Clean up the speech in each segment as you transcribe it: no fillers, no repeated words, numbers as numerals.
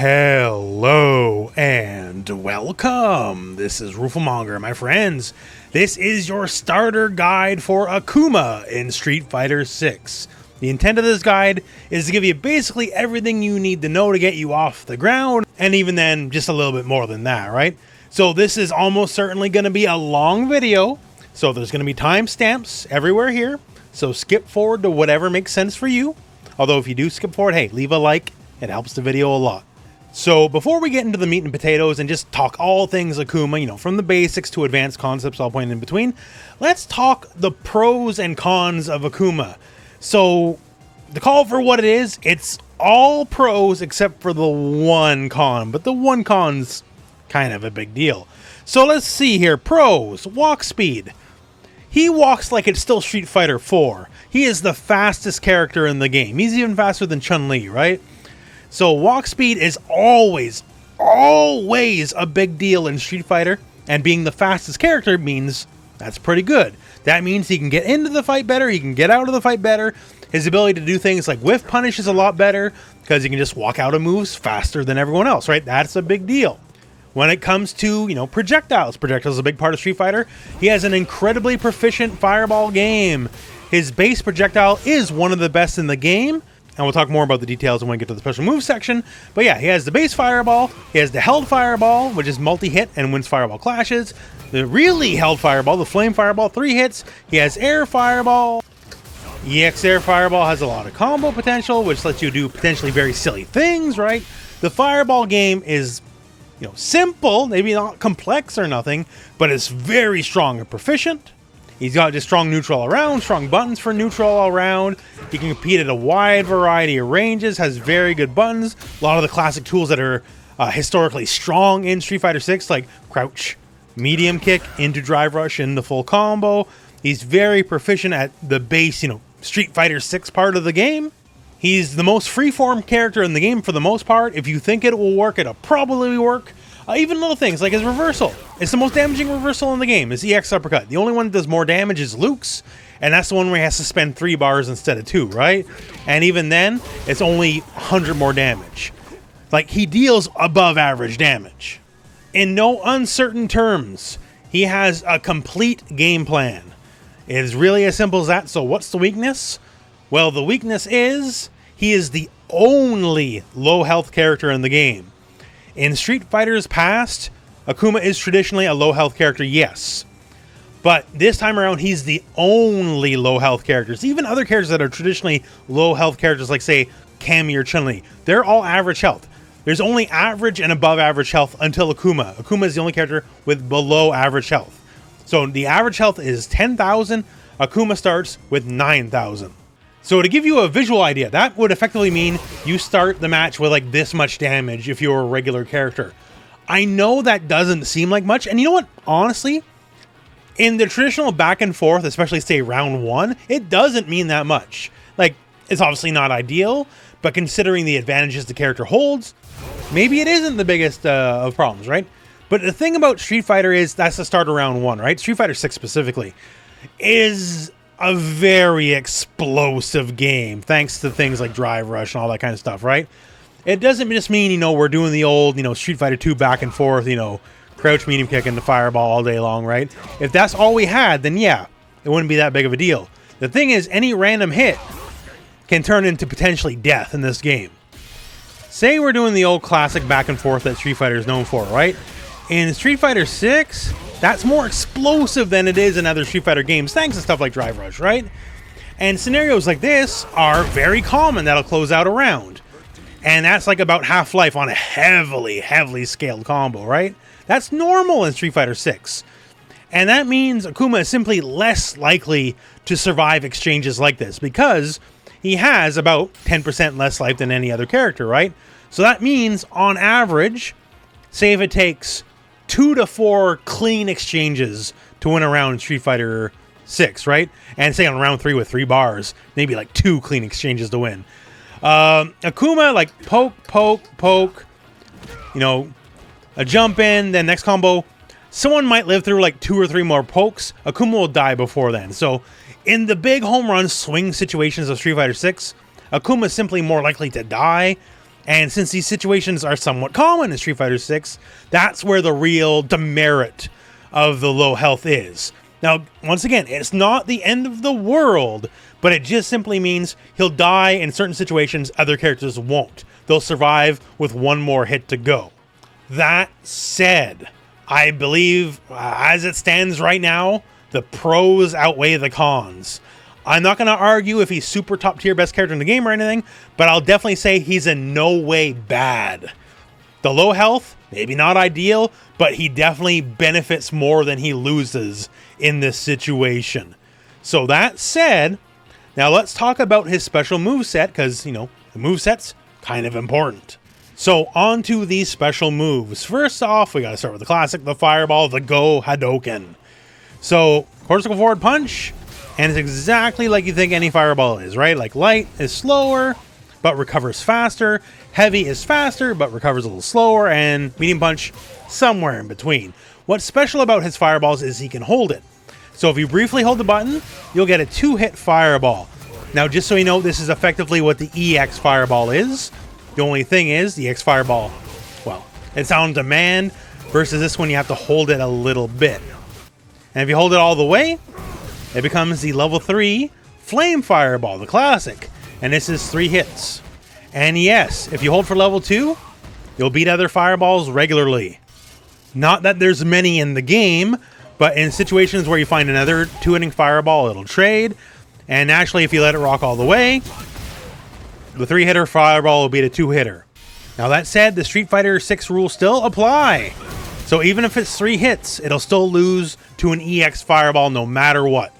Hello and welcome. This is Rooflemonger, my friends. This is your starter guide for Akuma in Street Fighter 6. The intent of this guide is to give you basically everything you need to know to get you off the ground, and even then, just a little bit more than that, right? So this is almost certainly going to be a long video, so there's going to be timestamps everywhere here, so skip forward to whatever makes sense for you. Although if you do skip forward, hey, leave a like, it helps the video a lot. So before we get into the meat and potatoes and just talk all things Akuma, from the basics to advanced concepts, all point in between, let's talk the pros and cons of Akuma. So the call for what it is, it's all pros except for the one con, but the one con's kind of a big deal. So let's see here. Pros, walk speed. He walks like it's still Street Fighter 4. He is the fastest character in the game. He's even faster than Chun-Li, right? So walk speed is always a big deal in Street Fighter, and being the fastest character means that's pretty good. That means he can get into the fight better, he can get out of the fight better. His ability to do things like whiff punish is a lot better, because he can just walk out of moves faster than everyone else, right? That's a big deal. When it comes to, projectiles is a big part of Street Fighter. He has an incredibly proficient fireball game. His base projectile is one of the best in the game. And we'll talk more about the details when we get to the special move section. But yeah, he has the base fireball, he has the held fireball, which is multi-hit and wins fireball clashes. The really held fireball, the flame fireball, 3 hits. He has air fireball. EX air fireball has a lot of combo potential, which lets you do potentially very silly things, right? The fireball game is, simple, maybe not complex or nothing, but it's very strong and proficient. He's got just strong neutral all around, strong buttons for neutral all around. He can compete at a wide variety of ranges, has very good buttons. A lot of the classic tools that are historically strong in Street Fighter 6, like crouch, medium kick, into drive rush, in the full combo. He's very proficient at the base, Street Fighter 6 part of the game. He's the most freeform character in the game for the most part. If you think it will work, it'll probably work. Even little things like his reversal. It's the most damaging reversal in the game, is EX uppercut. The only one that does more damage is Luke's, and that's the one where he has to spend 3 bars instead of 2, right? And even then, it's only 100 more damage. Like, he deals above average damage. In no uncertain terms, he has a complete game plan. It is really as simple as that. So what's the weakness? Well, the weakness is he is the only low health character in the game. In Street Fighter's past, Akuma is traditionally a low health character, yes. But this time around, he's the only low health characters. Even other characters that are traditionally low health characters, like say Cammy or Chun-Li, they're all average health. There's only average and above average health until Akuma. Akuma is the only character with below average health. So the average health is 10,000. Akuma starts with 9,000. So to give you a visual idea, that would effectively mean you start the match with like this much damage if you're a regular character. I know that doesn't seem like much, and you know what? Honestly, in the traditional back and forth, especially say round 1, it doesn't mean that much. Like, it's obviously not ideal, but considering the advantages the character holds, maybe it isn't the biggest of problems, right? But the thing about Street Fighter is that's the start of round 1, right? Street Fighter 6 specifically is a very explosive game, thanks to things like drive rush and all that kind of stuff, right? It doesn't just mean, we're doing the old, Street Fighter 2 back and forth, crouch, medium kick, and the fireball all day long, right? If that's all we had, then yeah, it wouldn't be that big of a deal. The thing is, any random hit can turn into potentially death in this game. Say we're doing the old classic back and forth that Street Fighter is known for, right? In Street Fighter 6, that's more explosive than it is in other Street Fighter games, thanks to stuff like drive rush, right? And scenarios like this are very common that'll close out a round. And that's like about half-life on a heavily scaled combo, right? That's normal in Street Fighter 6. And that means Akuma is simply less likely to survive exchanges like this, because he has about 10% less life than any other character, right? So that means, on average, say if it takes 2 to 4 clean exchanges to win a round in Street Fighter 6, right? And say on round 3 with 3 bars, maybe like 2 clean exchanges to win. Akuma, like poke, a jump in, then next combo, someone might live through like 2 or 3 more pokes. Akuma will die before then. So in the big home run swing situations of Street Fighter 6, Akuma is simply more likely to die, And since these situations are somewhat common in Street Fighter 6, that's where the real demerit of the low health is. Now, once again, it's not the end of the world, but it just simply means he'll die in certain situations other characters won't. They'll survive with one more hit to go. That said, I believe, as it stands right now, the pros outweigh the cons. I'm not going to argue if he's super top tier best character in the game or anything, but I'll definitely say he's in no way bad. The low health, maybe not ideal, but he definitely benefits more than he loses in this situation. So that said, now let's talk about his special moveset, because, you know, the moveset's kind of important. So on to these special moves. First off, we got to start with the classic, the fireball, the Gou Hadouken. So, quarter circle forward punch, and it's exactly like you think any fireball is, right? Like light is slower, but recovers faster. Heavy is faster, but recovers a little slower. And medium punch, somewhere in between. What's special about his fireballs is he can hold it. So if you briefly hold the button, you'll get a 2-hit fireball. Now, just so you know, this is effectively what the EX fireball is. The only thing is, the EX fireball, well, it's on demand, versus this one you have to hold it a little bit. And if you hold it all the way, it becomes the level 3 Flame Fireball, the classic. And this is 3 hits. And yes, if you hold for level 2, you'll beat other fireballs regularly. Not that there's many in the game, but in situations where you find another 2-hitting fireball, it'll trade. And naturally, if you let it rock all the way, the 3-hitter fireball will beat a 2-hitter. Now that said, the Street Fighter 6 rules still apply. So even if it's 3 hits, it'll still lose to an EX fireball no matter what.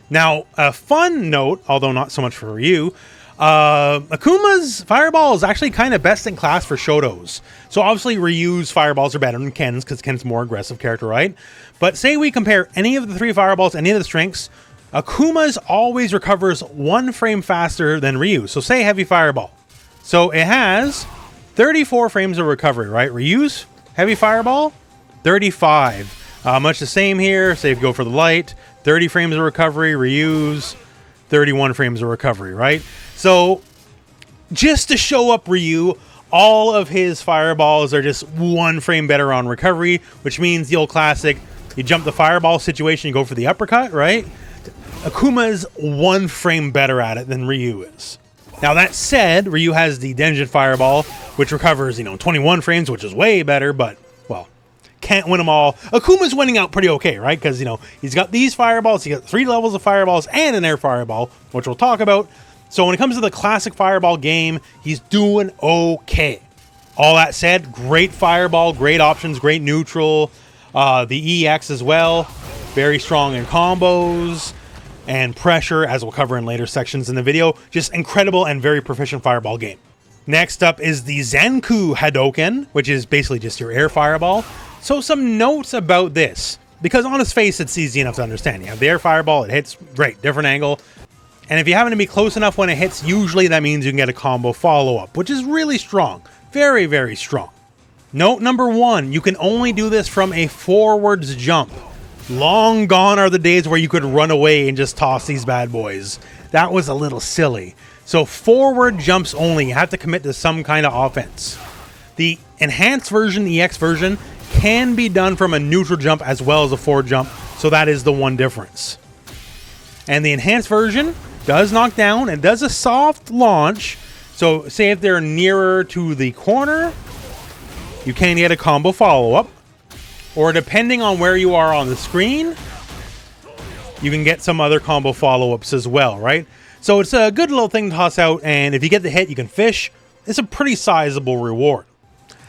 Now, a fun note, although not so much for Ryu, Akuma's fireball is actually kind of best in class for Shotos. So obviously Ryu's fireballs are better than Ken's, because Ken's a more aggressive character, right? But say we compare any of the 3 fireballs, any of the strengths, Akuma's always recovers 1 frame faster than Ryu. So say heavy fireball. So it has 34 frames of recovery, right? Ryu's heavy fireball, 35. Much the same here. Say if you go for the light, 30 frames of recovery. Ryu's 31 frames of recovery, right? So just to show up Ryu, all of his fireballs are just 1 frame better on recovery, which means the old classic, you jump the fireball situation, you go for the uppercut, right? Akuma's 1 frame better at it than Ryu is. Now that said, Ryu has the Denjin fireball, which recovers, 21 frames, which is way better, but, well, can't win them all. Akuma's winning out pretty okay, right? Because, he's got these fireballs, he got 3 levels of fireballs and an air fireball, which we'll talk about. So when it comes to the classic fireball game, he's doing okay. All that said, great fireball, great options, great neutral. The EX as well, very strong in combos and pressure, as we'll cover in later sections in the video. Just incredible and very proficient fireball game. Next up is the Zanku Hadouken, which is basically just your air fireball. So some notes about this, because on its face it's easy enough to understand. You have the air fireball, it hits, great, different angle. And if you happen to be close enough when it hits, usually that means you can get a combo follow-up, which is really strong. Very, very strong. Note number 1, you can only do this from a forwards jump. Long gone are the days where you could run away and just toss these bad boys. That was a little silly. So forward jumps only. You have to commit to some kind of offense. The enhanced version, the EX version, can be done from a neutral jump as well as a forward jump. So that is the one difference. And the enhanced version does knock down and does a soft launch. So say if they're nearer to the corner, you can get a combo follow-up. Or depending on where you are on the screen, you can get some other combo follow-ups as well, right? So it's a good little thing to toss out, and if you get the hit, you can fish. It's a pretty sizable reward.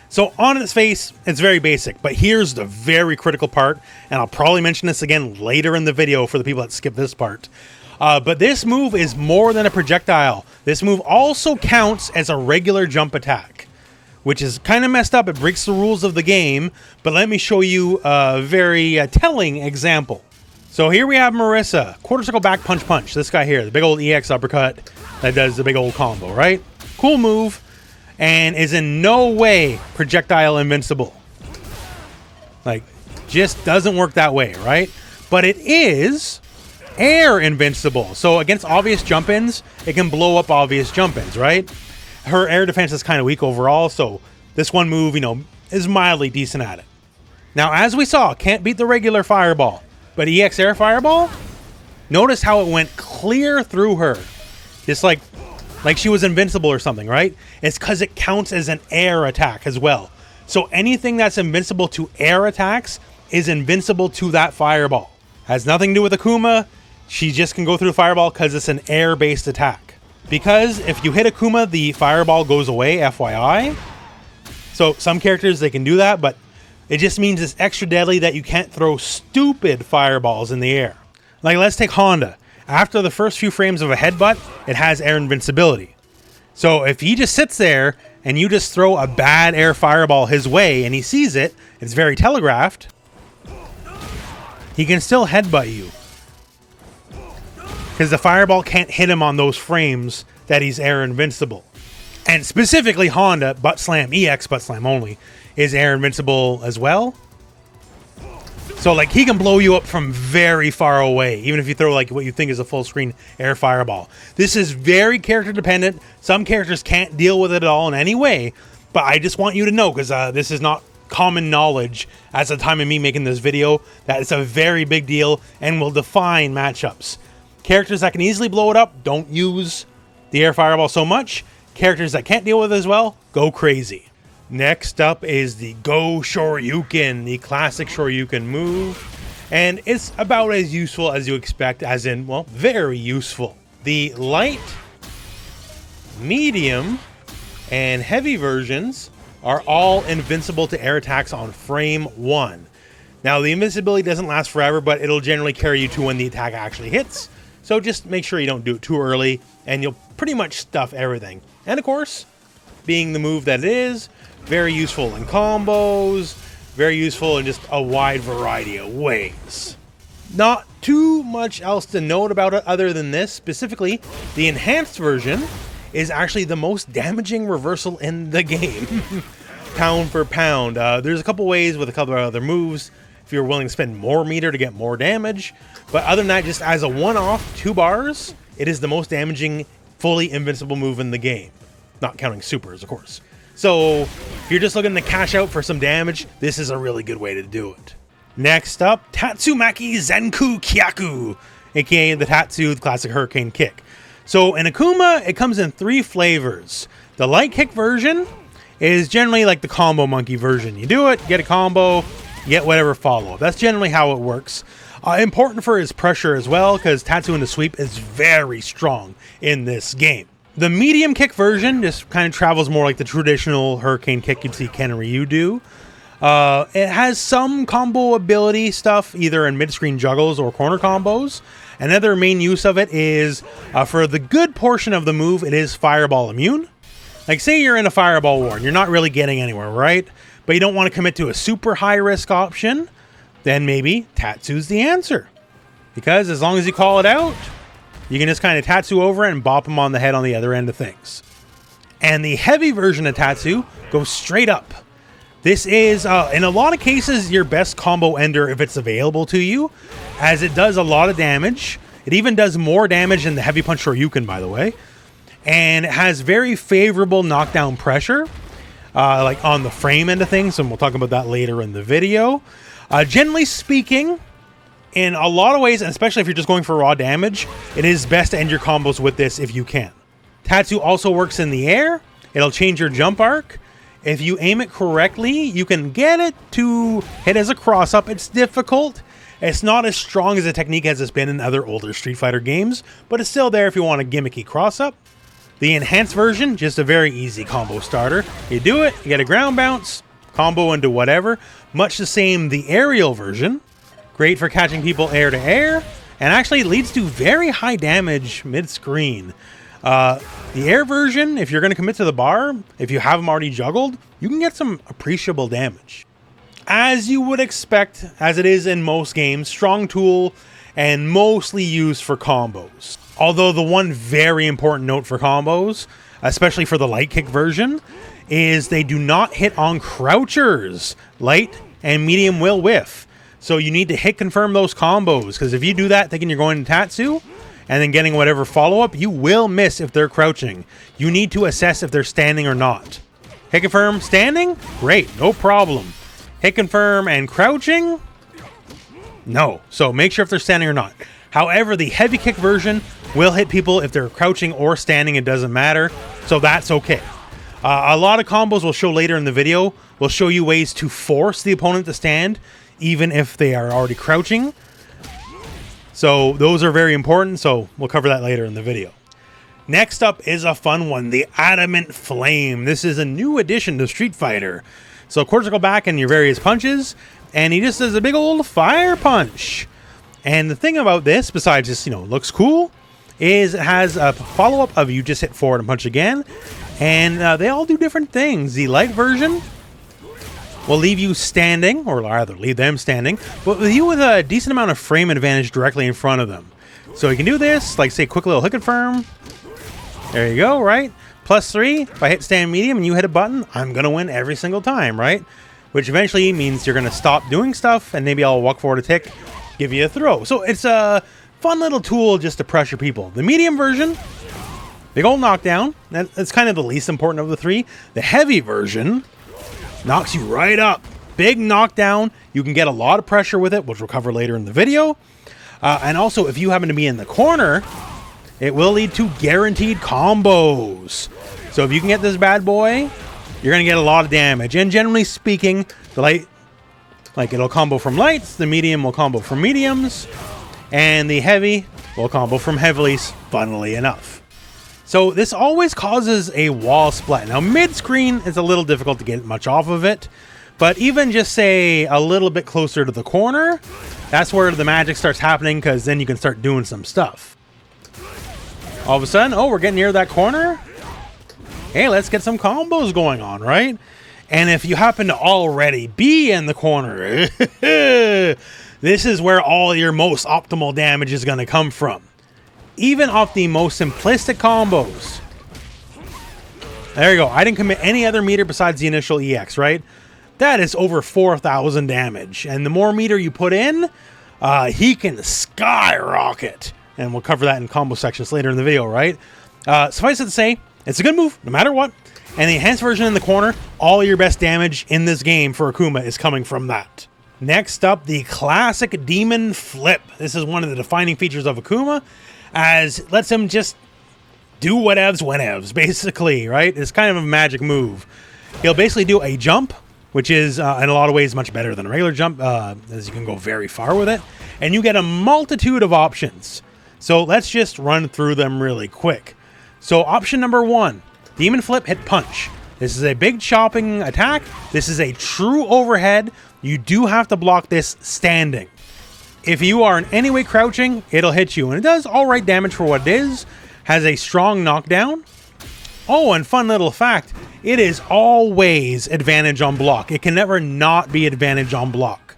So on its face, it's very basic, but here's the very critical part, and I'll probably mention this again later in the video for the people that skip this part. But this move is more than a projectile. This move also counts as a regular jump attack, which is kind of messed up. It breaks the rules of the game, but let me show you a very telling example. So here we have Marissa, quarter circle back punch punch. This guy here, the big old EX uppercut that does the big old combo, right? Cool move, and is in no way projectile invincible. Like, just doesn't work that way, right? But it is air invincible. So against obvious jump-ins, it can blow up obvious jump-ins, right? her air defense is kind of weak overall, so this one move, you know, is mildly decent at it. Now, as we saw, can't beat the regular fireball, but EX Air Fireball, notice how it went clear through her. Just like she was invincible or something, right? It's because it counts as an air attack as well. So anything that's invincible to air attacks is invincible to that fireball. Has nothing to do with Akuma. She just can go through the fireball because it's an air-based attack. Because if you hit Akuma, the fireball goes away, FYI. So some characters, they can do that, but it just means it's extra deadly that you can't throw stupid fireballs in the air. Like, let's take Honda. After the first few frames of a headbutt, it has air invincibility. So if he just sits there and you just throw a bad air fireball his way and he sees it, it's very telegraphed, he can still headbutt you. Because the fireball can't hit him on those frames that he's air invincible. And specifically Honda, Butt Slam, EX Butt Slam only, is air invincible as well. So, like, he can blow you up from very far away, even if you throw, like, what you think is a full screen air fireball. This is very character dependent. Some characters can't deal with it at all in any way, but I just want you to know, because this is not common knowledge at the time of me making this video, that it's a very big deal and will define matchups. Characters that can easily blow it up, don't use the air fireball so much. Characters that can't deal with it as well, go crazy. Next up is the Gou Shoryuken, the classic Shoryuken move. And it's about as useful as you expect, as in, well, very useful. The light, medium, and heavy versions are all invincible to air attacks on frame 1. Now, the invincibility doesn't last forever, but it'll generally carry you to when the attack actually hits. So just make sure you don't do it too early, and you'll pretty much stuff everything. And of course, being the move that it is, very useful in combos, very useful in just a wide variety of ways. Not too much else to note about it other than this. Specifically, the enhanced version is actually the most damaging reversal in the game. Pound for pound. There's a couple ways with a couple of other moves if you're willing to spend more meter to get more damage. But other than that, just as a one-off, 2 bars, it is the most damaging, fully invincible move in the game. Not counting supers, of course. So, if you're just looking to cash out for some damage, this is a really good way to do it. Next up, Tatsumaki Zankukyaku, aka the Tatsu, the classic Hurricane Kick. So, in Akuma, it comes in 3 flavors. The light kick version is generally like the combo monkey version. You do it, get a combo, get whatever follow-up. That's generally how it works. Important for his pressure as well, because Tatsu in the sweep is very strong in this game. The medium kick version just kind of travels more like the traditional Hurricane Kick you'd see Ken and Ryu do. It has some combo ability stuff, either in mid-screen juggles or corner combos. Another main use of it is, for the good portion of the move, it is fireball immune. Like, say you're in a fireball war and you're not really getting anywhere, right? But you don't want to commit to a super high-risk option, then maybe Tatsu's the answer. Because as long as you call it out, you can just kind of Tatsu over it and bop him on the head on the other end of things. And the heavy version of Tatsu goes straight up. This is, in a lot of cases, your best combo ender if it's available to you, as it does a lot of damage. It even does more damage than the Heavy Punch Shoryuken, by the way. And it has very favorable knockdown pressure, like on the frame end of things, and we'll talk about that later in the video. Generally speaking, in a lot of ways, and especially if you're just going for raw damage, it is best to end your combos with this if you can. Tatsu also works in the air. It'll change your jump arc. If you aim it correctly, you can get it to hit as a cross-up. It's difficult. It's not as strong as a technique as it's been in other older Street Fighter games, but it's still there if you want a gimmicky cross-up. The enhanced version, just a very easy combo starter. You do it, you get a ground bounce, combo into whatever. Much the same the aerial version. Great for catching people air to air, and actually leads to very high damage mid-screen. The air version, if you're going to commit to the bar, if you have them already juggled, you can get some appreciable damage. As you would expect, as it is in most games, strong tool and mostly used for combos. Although the one very important note for combos, especially for the light kick version, is they do not hit on crouchers. Light and medium will whiff. So you need to hit confirm those combos, because if you do that thinking you're going to Tatsu, and then getting whatever follow-up, you will miss if they're crouching. You need to assess if they're standing or not. Hit confirm, standing? Great, no problem. Hit confirm and crouching? No. So make sure if they're standing or not. However, the heavy kick version will hit people if they're crouching or standing. It doesn't matter. So that's okay. A lot of combos we'll show later in the video will show you ways to force the opponent to stand, even if they are already crouching. So those are very important. So we'll cover that later in the video. Next up is a fun one, the Adamant Flame. This is a new addition to Street Fighter. So of course, go back in your various punches, and he just does a big old fire punch. And the thing about this, besides just, looks cool, is it has a follow-up of you just hit forward and punch again. And they all do different things. The light version will leave you standing, or rather leave them standing, but with you with a decent amount of frame advantage directly in front of them. So you can do this, like say quick little hit confirm. There you go, right? +3, if I hit stand medium and you hit a button, I'm going to win every single time, right? Which eventually means you're going to stop doing stuff, and maybe I'll walk forward a tick, give you a throw. So it's a fun little tool just to pressure people. The medium version, big old knockdown. That's kind of the least important of the three. The heavy version knocks you right up. Big knockdown. You can get a lot of pressure with it, which we'll cover later in the video. And also, if you happen to be in the corner, it will lead to guaranteed combos. So if you can get this bad boy, you're going to get a lot of damage. And generally speaking, the light, it'll combo from lights, the medium will combo from mediums, and the heavy will combo from heavies, funnily enough. So this always causes a wall splat. Now mid-screen is a little difficult to get much off of it, but even just say a little bit closer to the corner, that's where the magic starts happening, because then you can start doing some stuff. All of a sudden, oh, we're getting near that corner. Hey, let's get some combos going on, right? And if you happen to already be in the corner, this is where all your most optimal damage is going to come from. Even off the most simplistic combos. There you go. I didn't commit any other meter besides the initial EX, right? That is over 4,000 damage. And the more meter you put in, he can skyrocket. And we'll cover that in combo sections later in the video, right? Suffice it to say, it's a good move, no matter what. And the enhanced version in the corner, all your best damage in this game for Akuma is coming from that. Next up, the classic Demon Flip. This is one of the defining features of Akuma, as it lets him just do whatevs whenevs, basically, right? It's kind of a magic move. He'll basically do a jump, which is, in a lot of ways, much better than a regular jump, as you can go very far with it. And you get a multitude of options. So let's just run through them really quick. So option number 1, Demon Flip, hit punch. This is a big chopping attack. This is a true overhead. You do have to block this standing. If you are in any way crouching, it'll hit you. And it does all right damage for what it is. Has a strong knockdown. Oh, and fun little fact, it is always advantage on block. It can never not be advantage on block.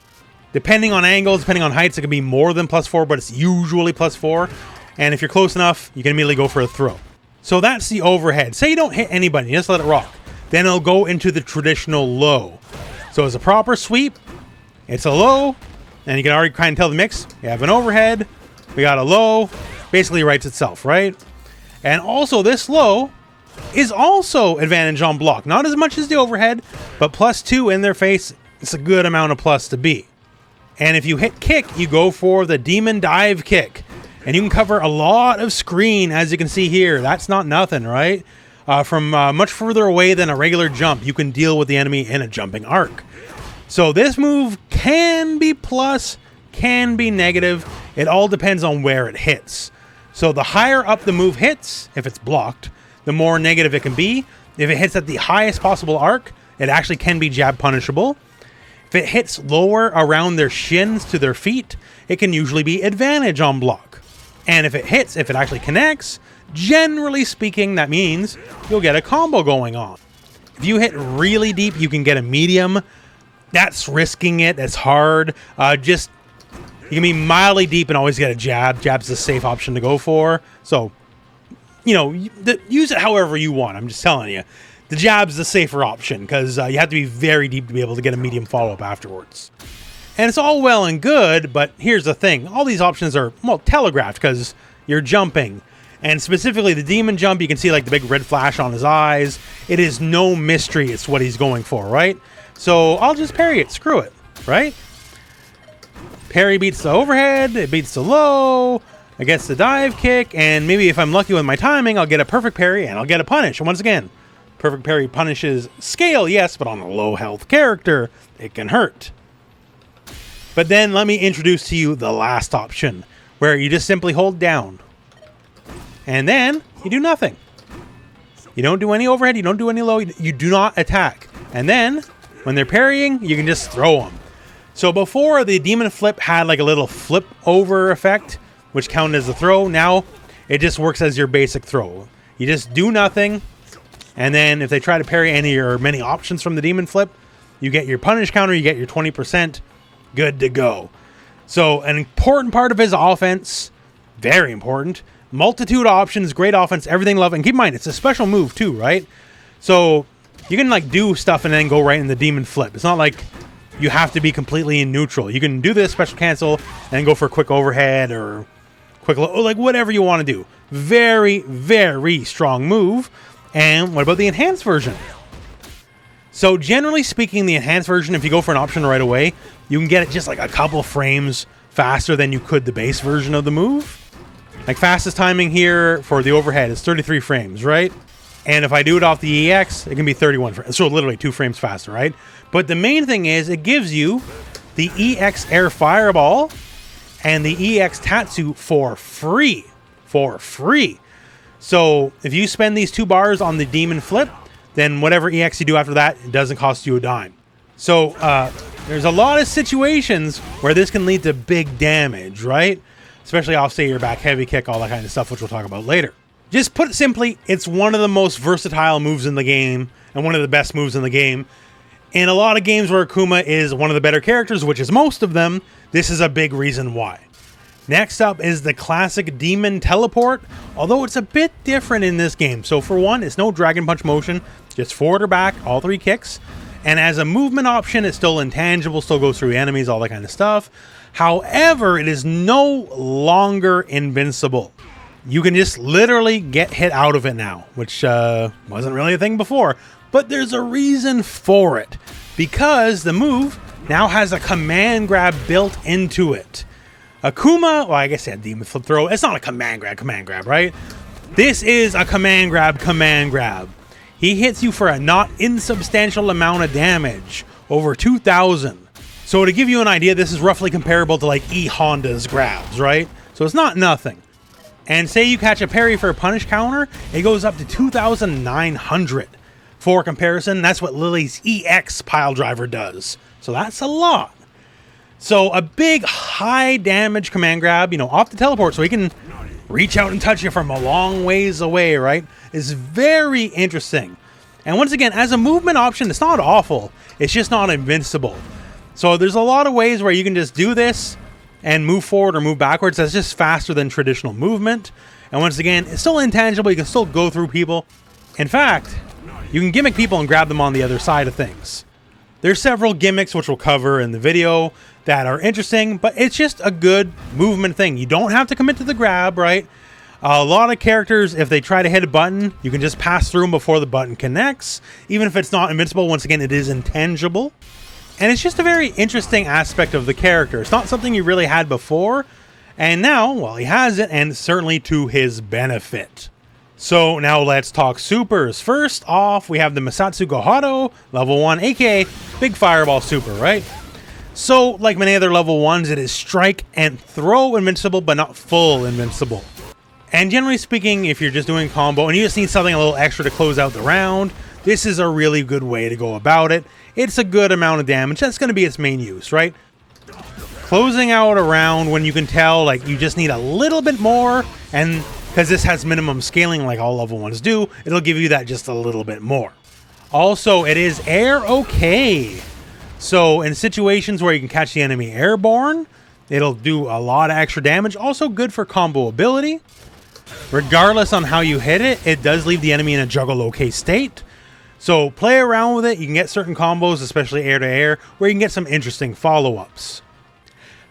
Depending on angles, depending on heights, it can be more than +4, but it's usually +4. And if you're close enough, you can immediately go for a throw. So that's the overhead. Say you don't hit anybody, you just let it rock. Then it'll go into the traditional low. So it's a proper sweep, it's a low, and you can already kind of tell the mix. You have an overhead, we got a low, basically writes itself, right? And also this low is also advantage on block. Not as much as the overhead, but +2 in their face, it's a good amount of plus to be. And if you hit kick, you go for the Demon Dive Kick. And you can cover a lot of screen, as you can see here. That's not nothing, right? From much further away than a regular jump, you can deal with the enemy in a jumping arc. So this move can be plus, can be negative. It all depends on where it hits. So the higher up the move hits, if it's blocked, the more negative it can be. If it hits at the highest possible arc, it actually can be jab punishable. If it hits lower around their shins to their feet, it can usually be advantage on block. And if it hits, if it actually connects, generally speaking, that means you'll get a combo going on. If you hit really deep, you can get a medium. That's risking it. That's hard. You can be mildly deep and always get a jab. Jab's the safe option to go for. So, use it however you want. I'm just telling you. The jab's the safer option because you have to be very deep to be able to get a medium follow-up afterwards. And it's all well and good, but here's the thing. All these options are, well, telegraphed because, you're jumping. And specifically the demon jump, you can see like the big red flash on his eyes. It is no mystery, it's what he's going for, right? So I'll just parry it, screw it, right? Parry beats the overhead, it beats the low, I get the dive kick, and maybe if I'm lucky with my timing, I'll get a perfect parry and I'll get a punish. And once again, perfect parry punishes scale, yes, but on a low health character, it can hurt. But then let me introduce to you the last option, where you just simply hold down. And then you do nothing. You don't do any overhead, you don't do any low, you do not attack. And then, when they're parrying, you can just throw them. So before, the demon flip had like a little flip over effect, which counted as a throw. Now, it just works as your basic throw. You just do nothing, and then if they try to parry any or many options from the demon flip, you get your punish counter, you get your 20%, good to go. So an important part of his offense, very important, multitude of options, great offense, everything love. And keep in mind, it's a special move too, right? So you can like do stuff and then go right in the demon flip. It's not like you have to be completely in neutral. You can do this special cancel and then go for a quick overhead or quick, like whatever you want to do. Very, very strong move. And what about the enhanced version? So generally speaking, the enhanced version, if you go for an option right away, you can get it just like a couple frames faster than you could the base version of the move. Like fastest timing here for the overhead is 33 frames, right? And if I do it off the EX, it can be 31 frames. So literally 2 frames faster, right? But the main thing is it gives you the EX Air Fireball and the EX Tatsu for free. For free. So if you spend these 2 bars on the demon flip, then whatever EX you do after that, it doesn't cost you a dime. So there's a lot of situations where this can lead to big damage, right? Especially off, say, your back heavy kick, all that kind of stuff, which we'll talk about later. Just put it simply, it's one of the most versatile moves in the game and one of the best moves in the game. In a lot of games where Akuma is one of the better characters, which is most of them, this is a big reason why. Next up is the classic Demon Teleport, although it's a bit different in this game. So for one, it's no Dragon Punch motion, just forward or back, all 3 kicks. And as a movement option, it's still intangible, still goes through enemies, all that kind of stuff. However, it is no longer invincible. You can just literally get hit out of it now, which wasn't really a thing before. But there's a reason for it, because the move now has a command grab built into it. Akuma, well, I guess I had demon flip throw. It's not a command grab, right? This is a command grab. He hits you for a not insubstantial amount of damage, over 2,000. So to give you an idea, this is roughly comparable to like E-Honda's grabs, right? So it's not nothing. And say you catch a parry for a punish counter, it goes up to 2,900. For comparison, that's what Lily's EX pile driver does. So that's a lot. So a big high damage command grab, you know, off the teleport so he can reach out and touch you from a long ways away, right? Is very interesting. And once again, as a movement option, it's not awful. It's just not invincible. So there's a lot of ways where you can just do this and move forward or move backwards. That's just faster than traditional movement. And once again, it's still intangible. You can still go through people. In fact, you can gimmick people and grab them on the other side of things. There's several gimmicks, which we'll cover in the video, that are interesting, but it's just a good movement thing. You don't have to commit to the grab, right? A lot of characters, if they try to hit a button, you can just pass through them before the button connects. Even if it's not invincible, once again, it is intangible. And it's just a very interesting aspect of the character. It's not something you really had before, and now, well, he has it, and certainly to his benefit. So now let's talk supers. First off, we have the Masatsu Gohado, level 1, aka Big Fireball Super, right? So, like many other level 1s, it is strike and throw invincible, but not full invincible. And generally speaking, if you're just doing combo and you just need something a little extra to close out the round, this is a really good way to go about it. It's a good amount of damage. That's going to be its main use, right? Closing out a round when you can tell, like, you just need a little bit more, and because this has minimum scaling like all level 1s do, it'll give you that just a little bit more. Also, it is air okay. So in situations where you can catch the enemy airborne, it'll do a lot of extra damage. Also good for combo ability. Regardless on how you hit it, it does leave the enemy in a juggle okay state. So play around with it. You can get certain combos, especially air to air, where you can get some interesting follow-ups.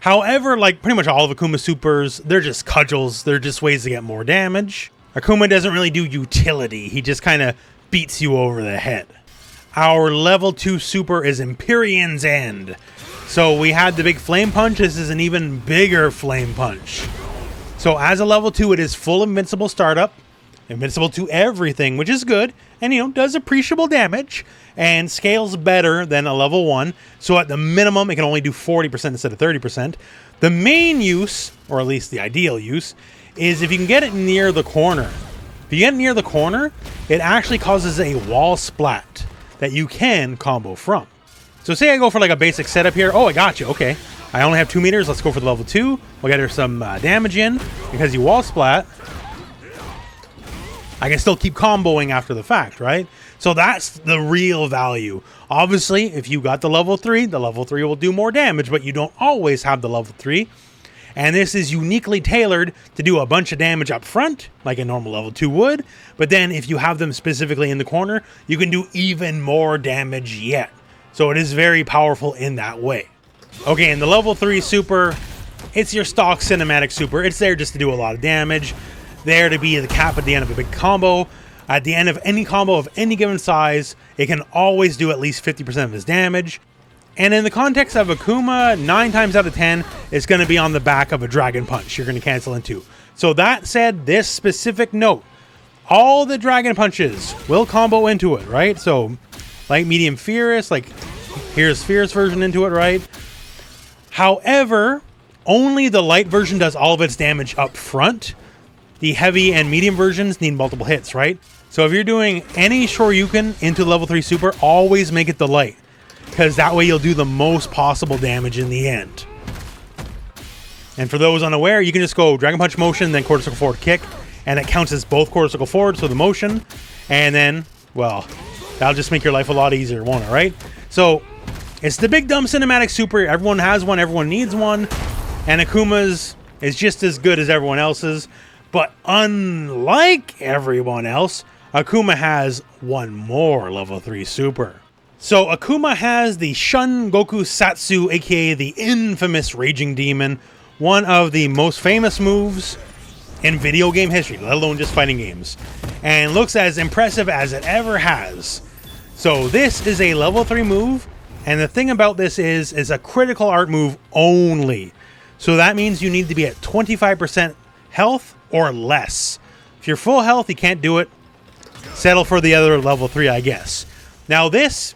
However, like pretty much all of Akuma supers, they're just cudgels. They're just ways to get more damage. Akuma doesn't really do utility. He just kind of beats you over the head. Our level 2 super is Empyrean's End. So we had the big flame punch. This is an even bigger flame punch. So as a level 2, it is full invincible startup. Invincible to everything, which is good. And, you know, does appreciable damage. And scales better than a level 1. So at the minimum, it can only do 40% instead of 30%. The main use, or at least the ideal use, is if you can get it near the corner. If you get it near the corner, it actually causes a wall splat that you can combo from. So say I go for like a basic setup here. Oh, I got you. Okay. I only have 2 meters. Let's go for the level 2. We'll get her some damage in. Because you wall splat, I can still keep comboing after the fact, right? So that's the real value. Obviously, if you got the level 3 will do more damage, but you don't always have the level 3. And this is uniquely tailored to do a bunch of damage up front, like a normal level 2 would. But then if you have them specifically in the corner, you can do even more damage yet. So it is very powerful in that way. Okay, and the level 3 super, it's your stock cinematic super. It's there just to do a lot of damage. There to be the cap at the end of a big combo. At the end of any combo of any given size, it can always do at least 50% of his damage. And in the context of Akuma, 9 times out of 10, it's going to be on the back of a Dragon Punch you're going to cancel into. So that said, this specific note, all the Dragon Punches will combo into it, right? So, like medium Fierce, like here's Fierce version into it, right? However, only the light version does all of its damage up front. The heavy and medium versions need multiple hits, right? So if you're doing any Shoryuken into level 3 super, always make it the light. Because that way you'll do the most possible damage in the end. And for those unaware, you can just go Dragon Punch motion, then quarter circle forward kick, and it counts as both quarter circle forward, so the motion, and then, well, that'll just make your life a lot easier, won't it, right? So, it's the big dumb cinematic super. Everyone has one, everyone needs one, and Akuma's is just as good as everyone else's. But unlike everyone else, Akuma has one more level 3 super. So Akuma has the Shun Goku Satsu, aka the infamous Raging Demon, one of the most famous moves in video game history, let alone just fighting games, and looks as impressive as it ever has. So this is a level 3 move, and the thing about this is a critical art move only. So that means you need to be at 25% health or less. If you're full health, you can't do it. Settle for the other level 3, I guess. Now this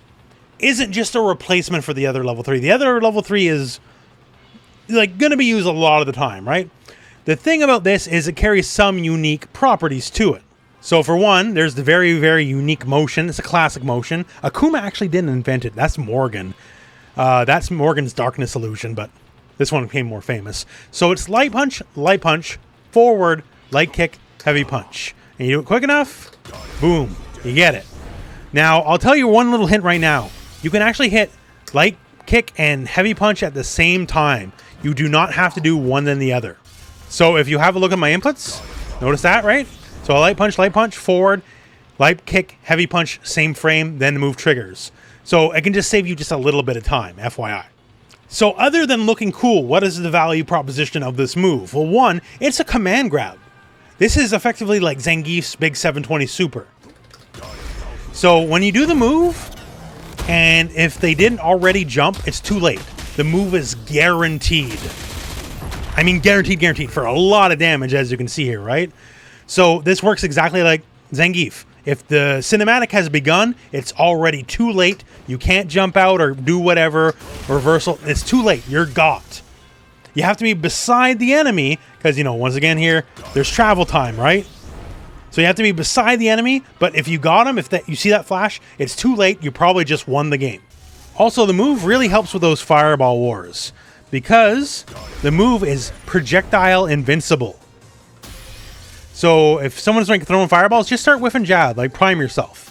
isn't just a replacement for the other level 3. The other level 3 is like going to be used a lot of the time, right? The thing about this is it carries some unique properties to it. So for one, there's the very, very unique motion. It's a classic motion. Akuma actually didn't invent it. That's Morgan. That's Morgan's Darkness Illusion, but this one became more famous. So it's light punch, forward, light kick, heavy punch. And you do it quick enough, boom, you get it. Now, I'll tell you one little hint right now. You can actually hit light kick and heavy punch at the same time. You do not have to do one then the other. So if you have a look at my inputs, notice that, right? So a light punch, forward, light kick, heavy punch, same frame, then the move triggers. So it can just save you just a little bit of time, FYI. So other than looking cool, what is the value proposition of this move? Well, one, it's a command grab. This is effectively like Zangief's big 720 super. So when you do the move, and if they didn't already jump, it's too late. The move is guaranteed. I mean, guaranteed for a lot of damage, as you can see here, right? So this works exactly like Zangief. If the cinematic has begun, it's already too late. You can't jump out or do whatever, reversal. It's too late. You're got. You have to be beside the enemy, because, you know, once again here, there's travel time, right? So you have to be beside the enemy, but if you got him, you see that flash, it's too late. You probably just won the game. Also, the move really helps with those fireball wars, because the move is projectile invincible. So if someone's like throwing fireballs, just start whiffing jab, like prime yourself.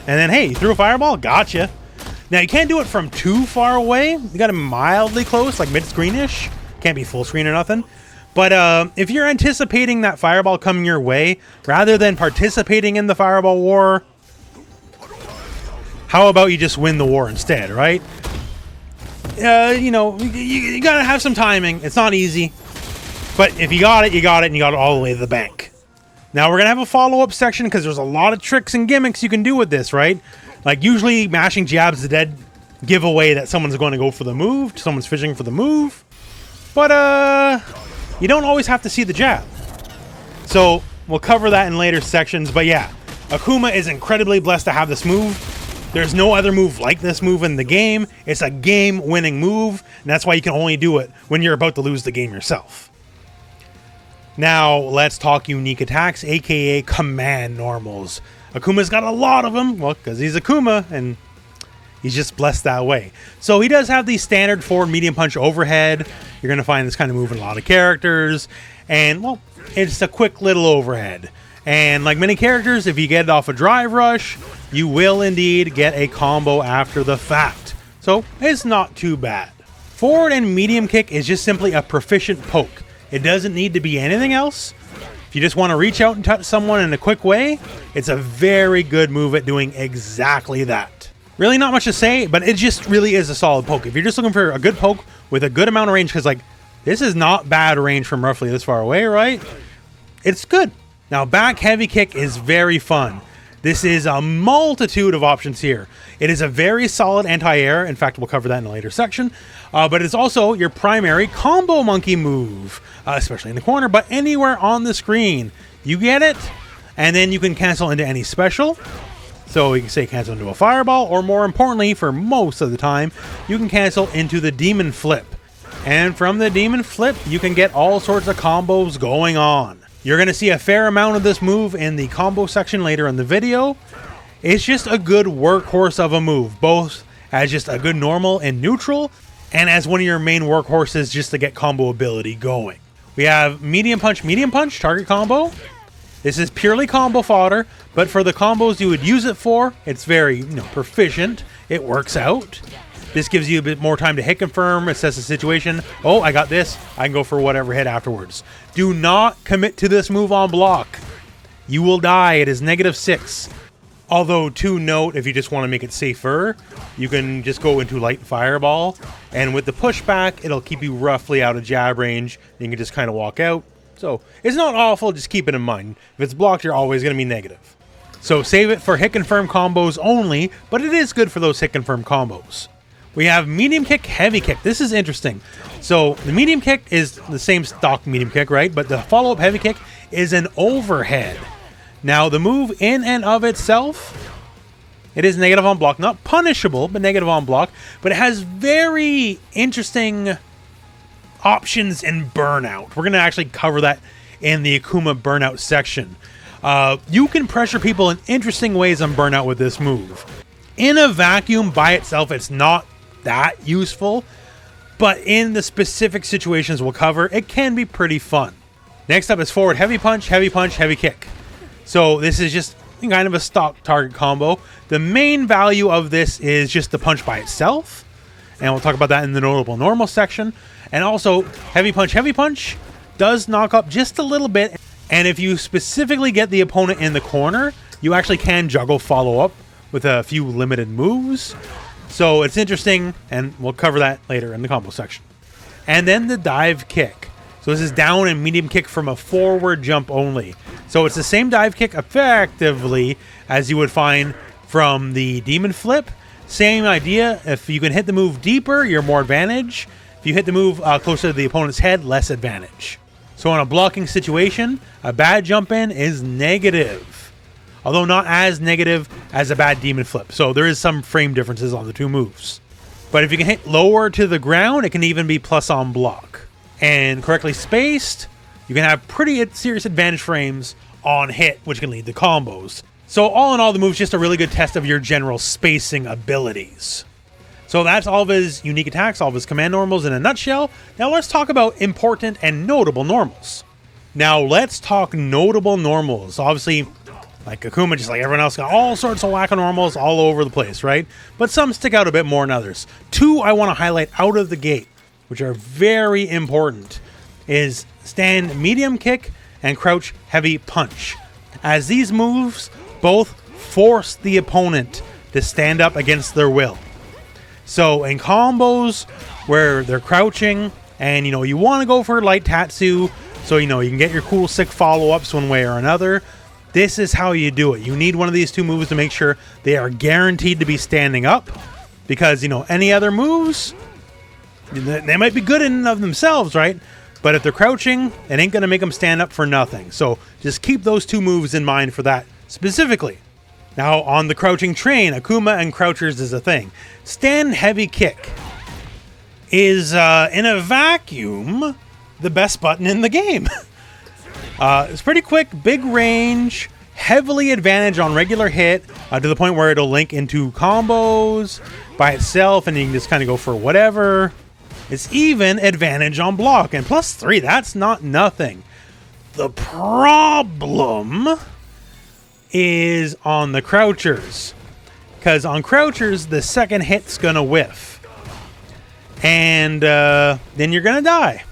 And then, hey, you threw a fireball? Gotcha. Now, you can't do it from too far away. You got to mildly close, like mid-screen-ish. Can't be full screen or nothing. But if you're anticipating that fireball coming your way, rather than participating in the fireball war, how about you just win the war instead, right? You know, you gotta have some timing. It's not easy. But if you got it, you got it, and you got it all the way to the bank. Now, we're gonna have a follow-up section because there's a lot of tricks and gimmicks you can do with this, right? Like, usually mashing jabs to dead giveaway that someone's going to go for the move, someone's fishing for the move. But, you don't always have to see the jab. So, we'll cover that in later sections. But yeah, Akuma is incredibly blessed to have this move. There's no other move like this move in the game. It's a game-winning move, and that's why you can only do it when you're about to lose the game yourself. Now, let's talk unique attacks, aka command normals. Akuma's got a lot of them, well, because he's Akuma, and he's just blessed that way. So he does have the standard forward medium punch overhead. You're going to find this kind of move in a lot of characters. And, well, it's a quick little overhead. And like many characters, if you get it off a drive rush, you will indeed get a combo after the fact. So it's not too bad. Forward and medium kick is just simply a proficient poke. It doesn't need to be anything else. If you just want to reach out and touch someone in a quick way, it's a very good move at doing exactly that. Really not much to say, but it just really is a solid poke. If you're just looking for a good poke with a good amount of range, because like, this is not bad range from roughly this far away, right? It's good. Now, back heavy kick is very fun. This is a multitude of options here. It is a very solid anti-air. In fact, we'll cover that in a later section. But it's also your primary combo monkey move, especially in the corner, but anywhere on the screen. You get it, and then you can cancel into any special. So you can say cancel into a fireball, or more importantly, for most of the time, you can cancel into the demon flip. And from the demon flip, you can get all sorts of combos going on. You're going to see a fair amount of this move in the combo section later in the video. It's just a good workhorse of a move, both as just a good normal and neutral, and as one of your main workhorses just to get combo ability going. We have medium punch, target combo. This is purely combo fodder, but for the combos you would use it for, it's very, proficient. It works out. This gives you a bit more time to hit confirm, assess the situation. Oh, I got this. I can go for whatever hit afterwards. Do not commit to this move on block. You will die. It is -6. Although, to note, if you just want to make it safer, you can just go into light fireball. And with the pushback, it'll keep you roughly out of jab range. You can just kind of walk out. So, it's not awful. Just keep it in mind. If it's blocked, you're always going to be negative. So, save it for hit confirm combos only, but it is good for those hit confirm combos. We have medium kick, heavy kick. This is interesting. So the medium kick is the same stock medium kick, right? But the follow-up heavy kick is an overhead. Now the move in and of itself, it is negative on block. Not punishable, but negative on block. But it has very interesting options in Burnout. We're going to actually cover that in the Akuma Burnout section. You can pressure people in interesting ways on Burnout with this move. In a vacuum by itself, it's not that useful, but in the specific situations we'll cover, it can be pretty fun. Next up is forward heavy punch, heavy kick. So this is just kind of a stock target combo. The main value of this is just the punch by itself, and we'll talk about that in the notable normal section. And also, heavy punch does knock up just a little bit, and if you specifically get the opponent in the corner, you actually can juggle follow-up with a few limited moves. So it's interesting, and we'll cover that later in the combo section. And then the dive kick. So this is down and medium kick from a forward jump only. So it's the same dive kick effectively as you would find from the demon flip. Same idea. If you can hit the move deeper, you're more advantage. If you hit the move closer to the opponent's head, less advantage. So in a blocking situation, a bad jump in is negative. Although not as negative as a bad demon flip. So there is some frame differences on the two moves. But if you can hit lower to the ground, it can even be plus on block. And correctly spaced, you can have pretty serious advantage frames on hit, which can lead to combos. So all in all, the move's just a really good test of your general spacing abilities. So that's all of his unique attacks, all of his command normals in a nutshell. Now let's talk about important and notable normals. Now let's talk notable normals. Obviously, like Akuma, just like everyone else, got all sorts of whack-a-normals all over the place, right? But some stick out a bit more than others. Two I want to highlight out of the gate, which are very important, is stand medium kick and crouch heavy punch. As these moves both force the opponent to stand up against their will. So in combos where they're crouching and, you want to go for light Tatsu so, you can get your cool sick follow-ups one way or another, this is how you do it. You need one of these two moves to make sure they are guaranteed to be standing up because, any other moves, they might be good in and of themselves, right? But if they're crouching, it ain't going to make them stand up for nothing. So just keep those two moves in mind for that specifically. Now, on the crouching train, Akuma and crouchers is a thing. Stand heavy kick is, in a vacuum, the best button in the game. It's pretty quick, big range, heavily advantage on regular hit, to the point where it'll link into combos by itself, and you can just kind of go for whatever. It's even advantage on block, and +3, that's not nothing. The problem is on the crouchers, because on crouchers the second hit's gonna whiff, and then you're gonna die.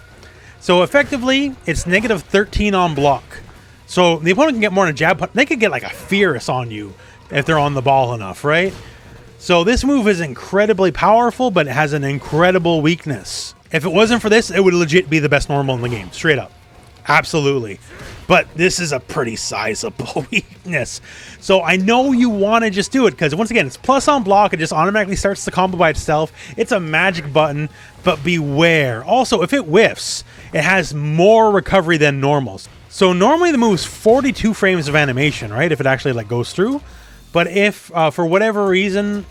So effectively it's -13 on block, so the opponent can get more than a jab. They could get like a fierce on you if they're on the ball enough, right? So this move is incredibly powerful, but it has an incredible weakness. If it wasn't for this, it would legit be the best normal in the game, straight up. Absolutely. But this is a pretty sizable weakness. So I know you want to just do it, because once again, it's plus on block. It just automatically starts the combo by itself. It's a magic button, but beware. Also, if it whiffs, it has more recovery than normals. So normally the move's 42 frames of animation, right? If it actually goes through. But if, for whatever reason,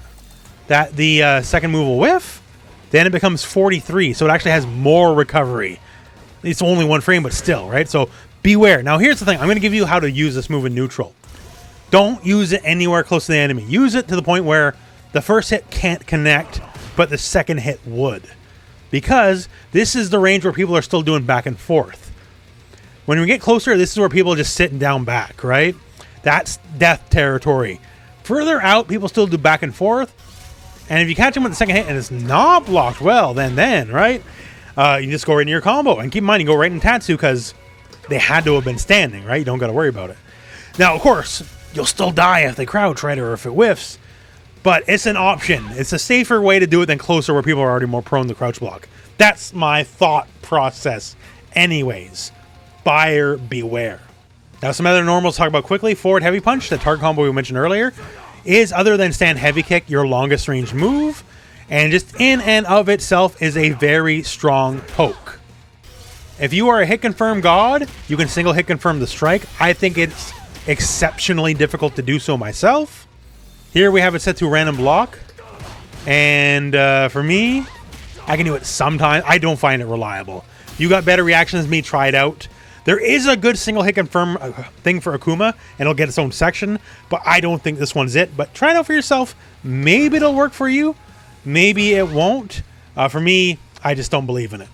that the second move will whiff, then it becomes 43. So it actually has more recovery. It's only 1 frame, but still, right? So beware. Now, here's the thing. I'm going to give you how to use this move in neutral. Don't use it anywhere close to the enemy. Use it to the point where the first hit can't connect, but the second hit would. Because this is the range where people are still doing back and forth. When we get closer, this is where people are just sitting down back, right? That's death territory. Further out, people still do back and forth. And if you catch them with the second hit and it's not blocked well, then, right? You just go right into your combo. And keep in mind, you go right in Tatsu because they had to have been standing, right? You don't got to worry about it. Now, of course, you'll still die if they crouch, right? Or if it whiffs. But it's an option. It's a safer way to do it than closer where people are already more prone to crouch block. That's my thought process anyways. Buyer beware. Now, some other normals to talk about quickly. Forward heavy punch, the target combo we mentioned earlier, is, other than stand heavy kick, your longest range move. And just in and of itself is a very strong poke. If you are a hit confirm god, you can single hit confirm the strike. I think it's exceptionally difficult to do so myself. Here we have it set to random block. And for me, I can do it sometimes. I don't find it reliable. You got better reactions than me, try it out. There is a good single hit confirm thing for Akuma, and it'll get its own section, but I don't think this one's it. But try it out for yourself. Maybe it'll work for you. Maybe it won't. For me, I just don't believe in it.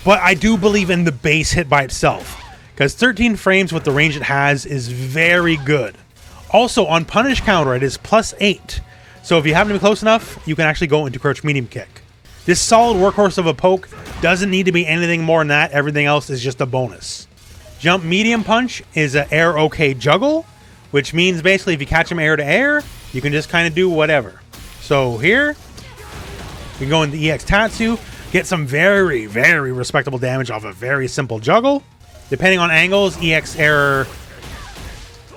But I do believe in the base hit by itself, because 13 frames with the range it has is very good. Also, on punish counter, it is +8. So if you happen to be close enough, you can actually go into crouch medium kick. This solid workhorse of a poke doesn't need to be anything more than that. Everything else is just a bonus. Jump medium punch is an air okay juggle, which means basically if you catch them air to air, you can just kind of do whatever. So here, you can go into EX Tatsu, get some very, very respectable damage off a very simple juggle. Depending on angles, EX air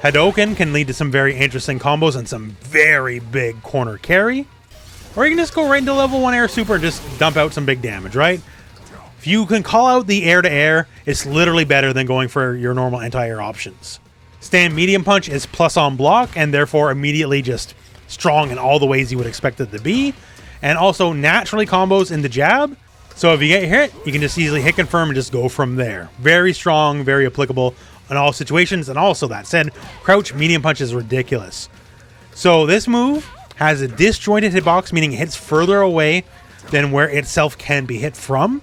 Hadouken can lead to some very interesting combos and some very big corner carry. Or you can just go right into level 1 air super and just dump out some big damage, right? If you can call out the air to air, it's literally better than going for your normal anti-air options. Stand medium punch is plus on block and therefore immediately just strong in all the ways you would expect it to be. And also naturally combos in the jab. So if you get hit, you can just easily hit confirm and just go from there. Very strong, very applicable in all situations. And also, that said, crouch medium punch is ridiculous. So this move has a disjointed hitbox, meaning it hits further away than where itself can be hit from.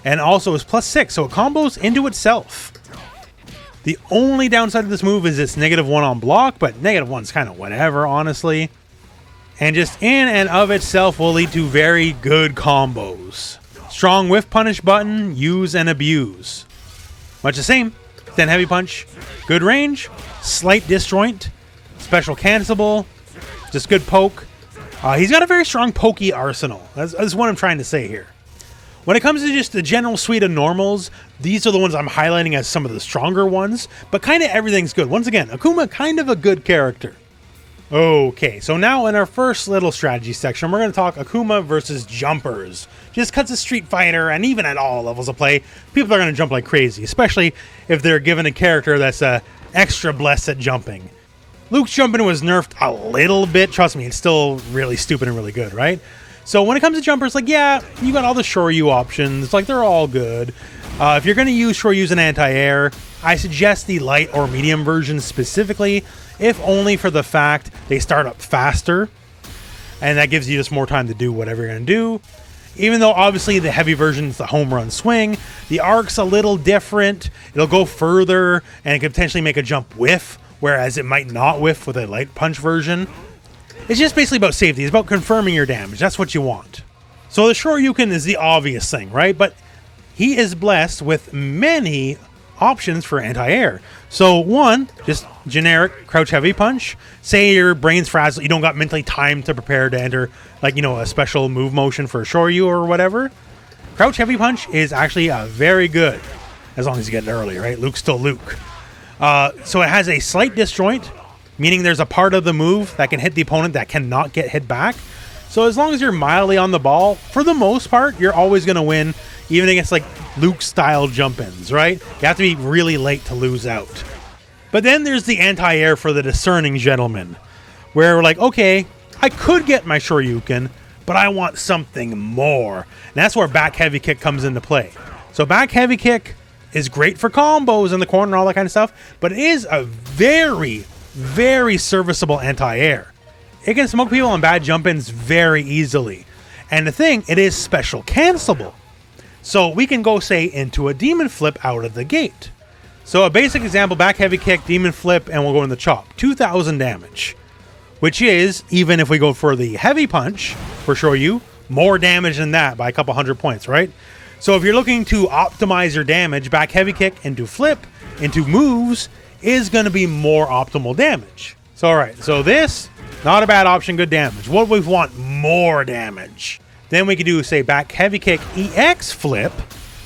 And also is +6, so it combos into itself. The only downside of this move is it's -1 on block, but -1's kind of whatever, honestly. And just in and of itself will lead to very good combos. Strong whiff punish button, use and abuse. Much the same. Then heavy punch, good range, slight disjoint, special cancelable, Just good poke. He's got a very strong pokey arsenal. That's what I'm trying to say here. When it comes to just the general suite of normals, these are the ones I'm highlighting as some of the stronger ones, but kind of everything's good. Once again, Akuma, kind of a good character. Okay, so now in our first little strategy section, we're going to talk Akuma versus jumpers. Just because it's Street Fighter, and even at all levels of play, people are going to jump like crazy, especially if they're given a character that's extra blessed at jumping. Luke's jumping was nerfed a little bit. Trust me, it's still really stupid and really good, right? So when it comes to jumpers, like, yeah, you got all the Shoryu options. Like, they're all good. If you're going to use Shoryu's and anti-air, I suggest the light or medium version specifically, if only for the fact they start up faster. And that gives you just more time to do whatever you're going to do. Even though, obviously, the heavy version is the home run swing. The arc's a little different. It'll go further, and it could potentially make a jump whiff, whereas it might not whiff with a light punch version. It's just basically about safety. It's about confirming your damage. That's what you want. So the Shoryuken is the obvious thing, right? But he is blessed with many options for anti-air. So one, just generic crouch heavy punch. Say your brain's frazzled, you don't got mentally time to prepare to enter, like, you know, a special move motion for Shoryu or whatever. Crouch heavy punch is actually very good, as long as you get it early, right? Luke's still Luke. So it has a slight disjoint, meaning there's a part of the move that can hit the opponent that cannot get hit back. So as long as you're mildly on the ball, for the most part, you're always going to win, even against like Luke-style jump-ins, right? You have to be really late to lose out. But then there's the anti-air for the discerning gentleman, where we're like, okay, I could get my Shoryuken, but I want something more. And that's where back heavy kick comes into play. So back heavy kick is great for combos in the corner and all that kind of stuff, but it is a very, very serviceable anti-air. It can smoke people on bad jump-ins very easily. And the thing, it is special cancelable. So we can go, say, into a demon flip out of the gate. So a basic example, back heavy kick, demon flip, and we'll go in the chop. 2,000 damage. Which is, even if we go for the heavy punch, for Shoryu, more damage than that by a couple 100 points, right? So if you're looking to optimize your damage, back heavy kick into flip, into moves, is going to be more optimal damage. So alright, so this, not a bad option, good damage. What we want? More damage. Then we could do, say, back heavy kick EX flip,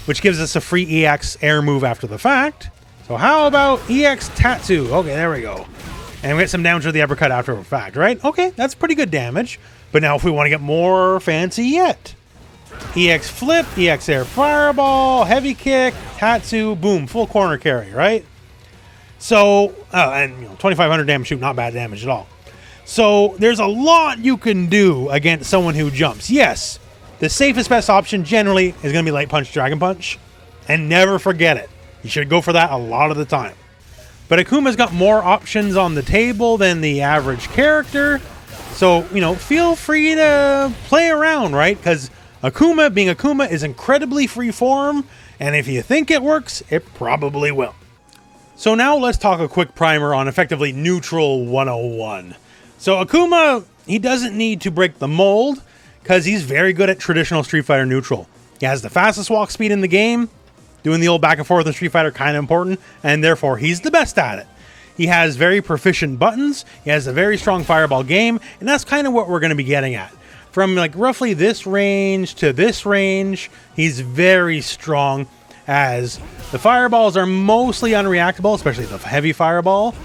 which gives us a free EX air move after the fact. So how about EX Tatsu? Okay, there we go. And we get some damage with the uppercut after the fact, right? Okay, that's pretty good damage. But now if we want to get more fancy yet, EX flip, EX air fireball, heavy kick, Tatsu, boom, full corner carry, right? So, and 2,500 damage shoot, not bad damage at all. So there's a lot you can do against someone who jumps. Yes, the safest best option generally is going to be light punch, dragon punch, and never forget it. You should go for that a lot of the time. But Akuma's got more options on the table than the average character. So, feel free to play around, right? Because Akuma, being Akuma, is incredibly free form. And if you think it works, it probably will. So now let's talk a quick primer on effectively neutral 101. So Akuma, he doesn't need to break the mold because he's very good at traditional Street Fighter neutral. He has the fastest walk speed in the game. Doing the old back and forth in Street Fighter kind of important, and therefore he's the best at it. He has very proficient buttons, he has a very strong fireball game, and that's kind of what we're going to be getting at. From like roughly this range to this range, he's very strong, as the fireballs are mostly unreactable, especially the heavy fireball.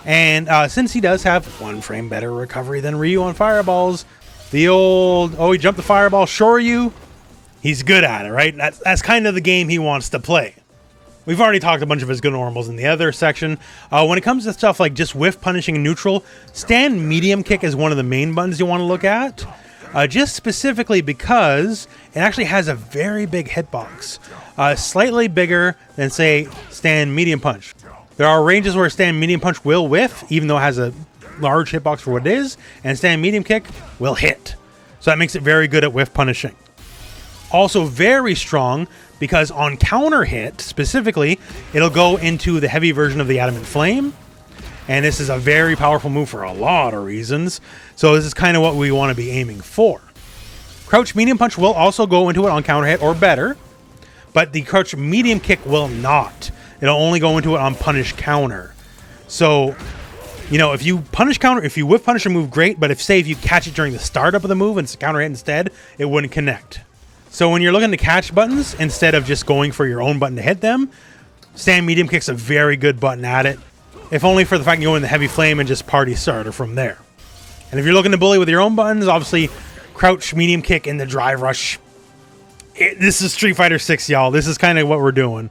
And since he does have 1 frame better recovery than Ryu on fireballs, the old, he jumped the fireball, Shoryu, he's good at it, right? That's kind of the game he wants to play. We've already talked a bunch of his good normals in the other section. When it comes to stuff like just whiff punishing and neutral, stand medium kick is one of the main buttons you want to look at. Just specifically because it actually has a very big hitbox. Slightly bigger than, say, stand medium punch. There are ranges where stand medium punch will whiff, even though it has a large hitbox for what it is, and stand medium kick will hit. So that makes it very good at whiff punishing. Also very strong because on counter hit, specifically, it'll go into the heavy version of the Adamant Flame. And this is a very powerful move for a lot of reasons. So this is kind of what we want to be aiming for. Crouch medium punch will also go into it on counter hit or better. But the crouch medium kick will not. It'll only go into it on punish counter. So You know, if you punish counter, if you whiff punish a move, great, but if you catch it during the startup of the move and it's a counter hit instead, it wouldn't connect. So when you're looking to catch buttons, instead of just going for your own button to hit them, stand medium kick's a very good button at it. If only for the fact you go in the heavy flame and just party starter from there. And if you're looking to bully with your own buttons, obviously crouch, medium kick, and the drive rush. This is Street Fighter 6, y'all. This is kind of what we're doing.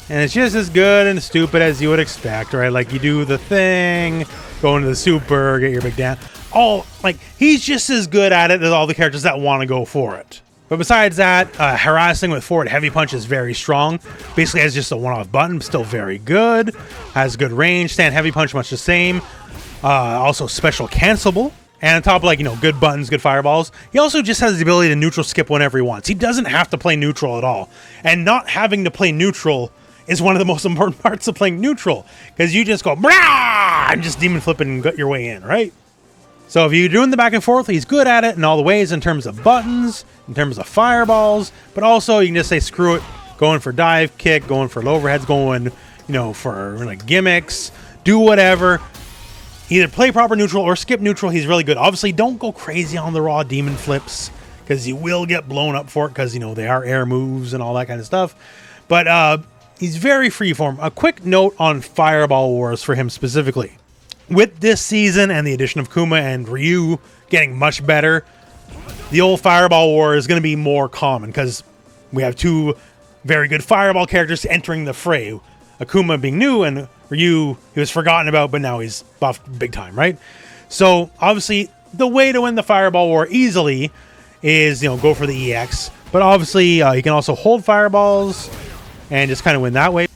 And it's just as good and stupid as you would expect, right? Like, you do the thing, go into the super, get your big down. He's just as good at it as all the characters that want to go for it. But besides that, harassing with forward heavy punch is very strong. Basically has just a one-off button, still very good. Has good range. Stand heavy punch, much the same. Also special cancelable. And on top of, like, you know, good buttons, good fireballs, he also just has the ability to neutral skip whenever he wants. He doesn't have to play neutral at all. And not having to play neutral is one of the most important parts of playing neutral. Because you just go, brah, and just demon flip and get your way in, right? So if you're doing the back and forth, he's good at it in all the ways in terms of buttons, in terms of fireballs, but also you can just say screw it, going for dive kick, going for overheads, going, you know, for like gimmicks, do whatever. Either play proper neutral or skip neutral. He's really good. Obviously, don't go crazy on the raw demon flips because you will get blown up for it because, you know, they are air moves and all that kind of stuff. But he's very freeform. A quick note on Fireball Wars for him specifically. With this season and the addition of Kuma and Ryu getting much better, the old Fireball War is going to be more common because we have two very good Fireball characters entering the fray. Akuma being new and Ryu, he was forgotten about, but now he's buffed big time, right? So obviously the way to win the Fireball War easily is, you know, go for the EX. But obviously you can also hold fireballs and just kind of win that way.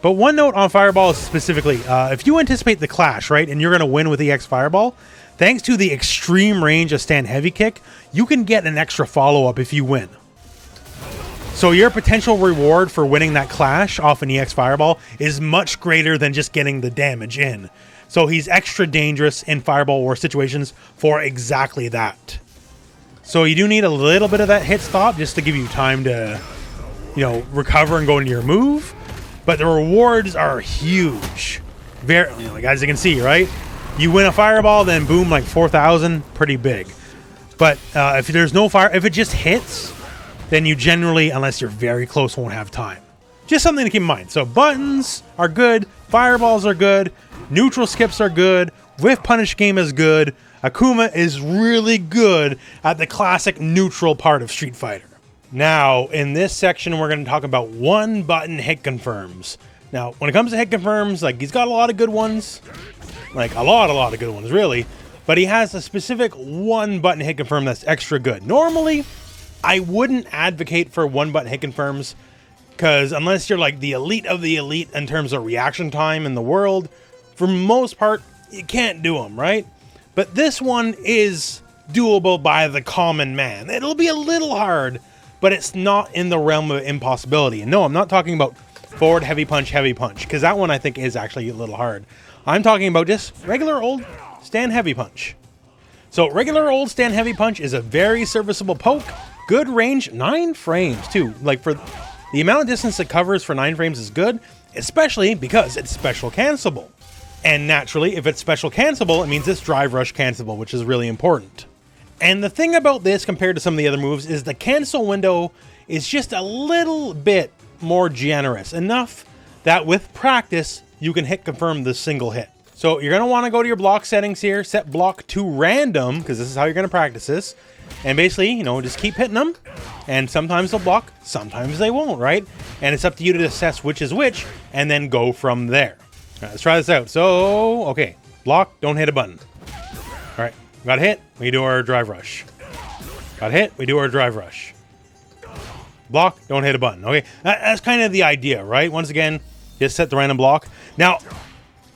But one note on Fireball specifically, if you anticipate the clash, right, and you're going to win with EX Fireball, thanks to the extreme range of stand heavy kick, you can get an extra follow-up if you win. So your potential reward for winning that clash off an EX Fireball is much greater than just getting the damage in. So he's extra dangerous in Fireball War situations for exactly that. So you do need a little bit of that hit stop just to give you time to, you know, recover and go into your move. But the rewards are huge. Very, you know, like, as you can see, right? You win a Fireball, then boom, like 4,000, pretty big. But if there's no fire, if it just hits, then you generally, unless you're very close, won't have time. Just something to keep in mind. So buttons are good, fireballs are good, neutral skips are good, whiff punish game is good. Akuma is really good at the classic neutral part of Street Fighter. Now, in this section, we're going to talk about one button hit confirms. Now, when it comes to hit confirms, like, he's got a lot of good ones. Like, a lot of good ones, really. But he has a specific one button hit confirm that's extra good. Normally, I wouldn't advocate for one button hit confirms, because unless you're like the elite of the elite in terms of reaction time in the world, for most part, you can't do them, right? But this one is doable by the common man. It'll be a little hard, but it's not in the realm of impossibility. And no, I'm not talking about forward heavy punch, because that one I think is actually a little hard. I'm talking about just regular old stand heavy punch. So regular old stand heavy punch is a very serviceable poke, good range, 9 frames too. Like, for the amount of distance it covers for 9 frames is good, especially because it's special cancelable. And naturally, if it's special cancelable, it means it's drive rush cancelable, which is really important. And the thing about this compared to some of the other moves is the cancel window is just a little bit more generous. Enough that with practice, you can hit confirm the single hit. So you're going to want to go to your block settings here, set block to random, because this is how you're going to practice this. And basically, you know, just keep hitting them. And sometimes they'll block, sometimes they won't, right? And it's up to you to assess which is which, and then go from there. All right, let's try this out. So, okay, block, don't hit a button. All right, got hit, we do our drive rush. Got hit, we do our drive rush. Block, don't hit a button. Okay, that's kind of the idea, right? Once again, just set the random block. Now,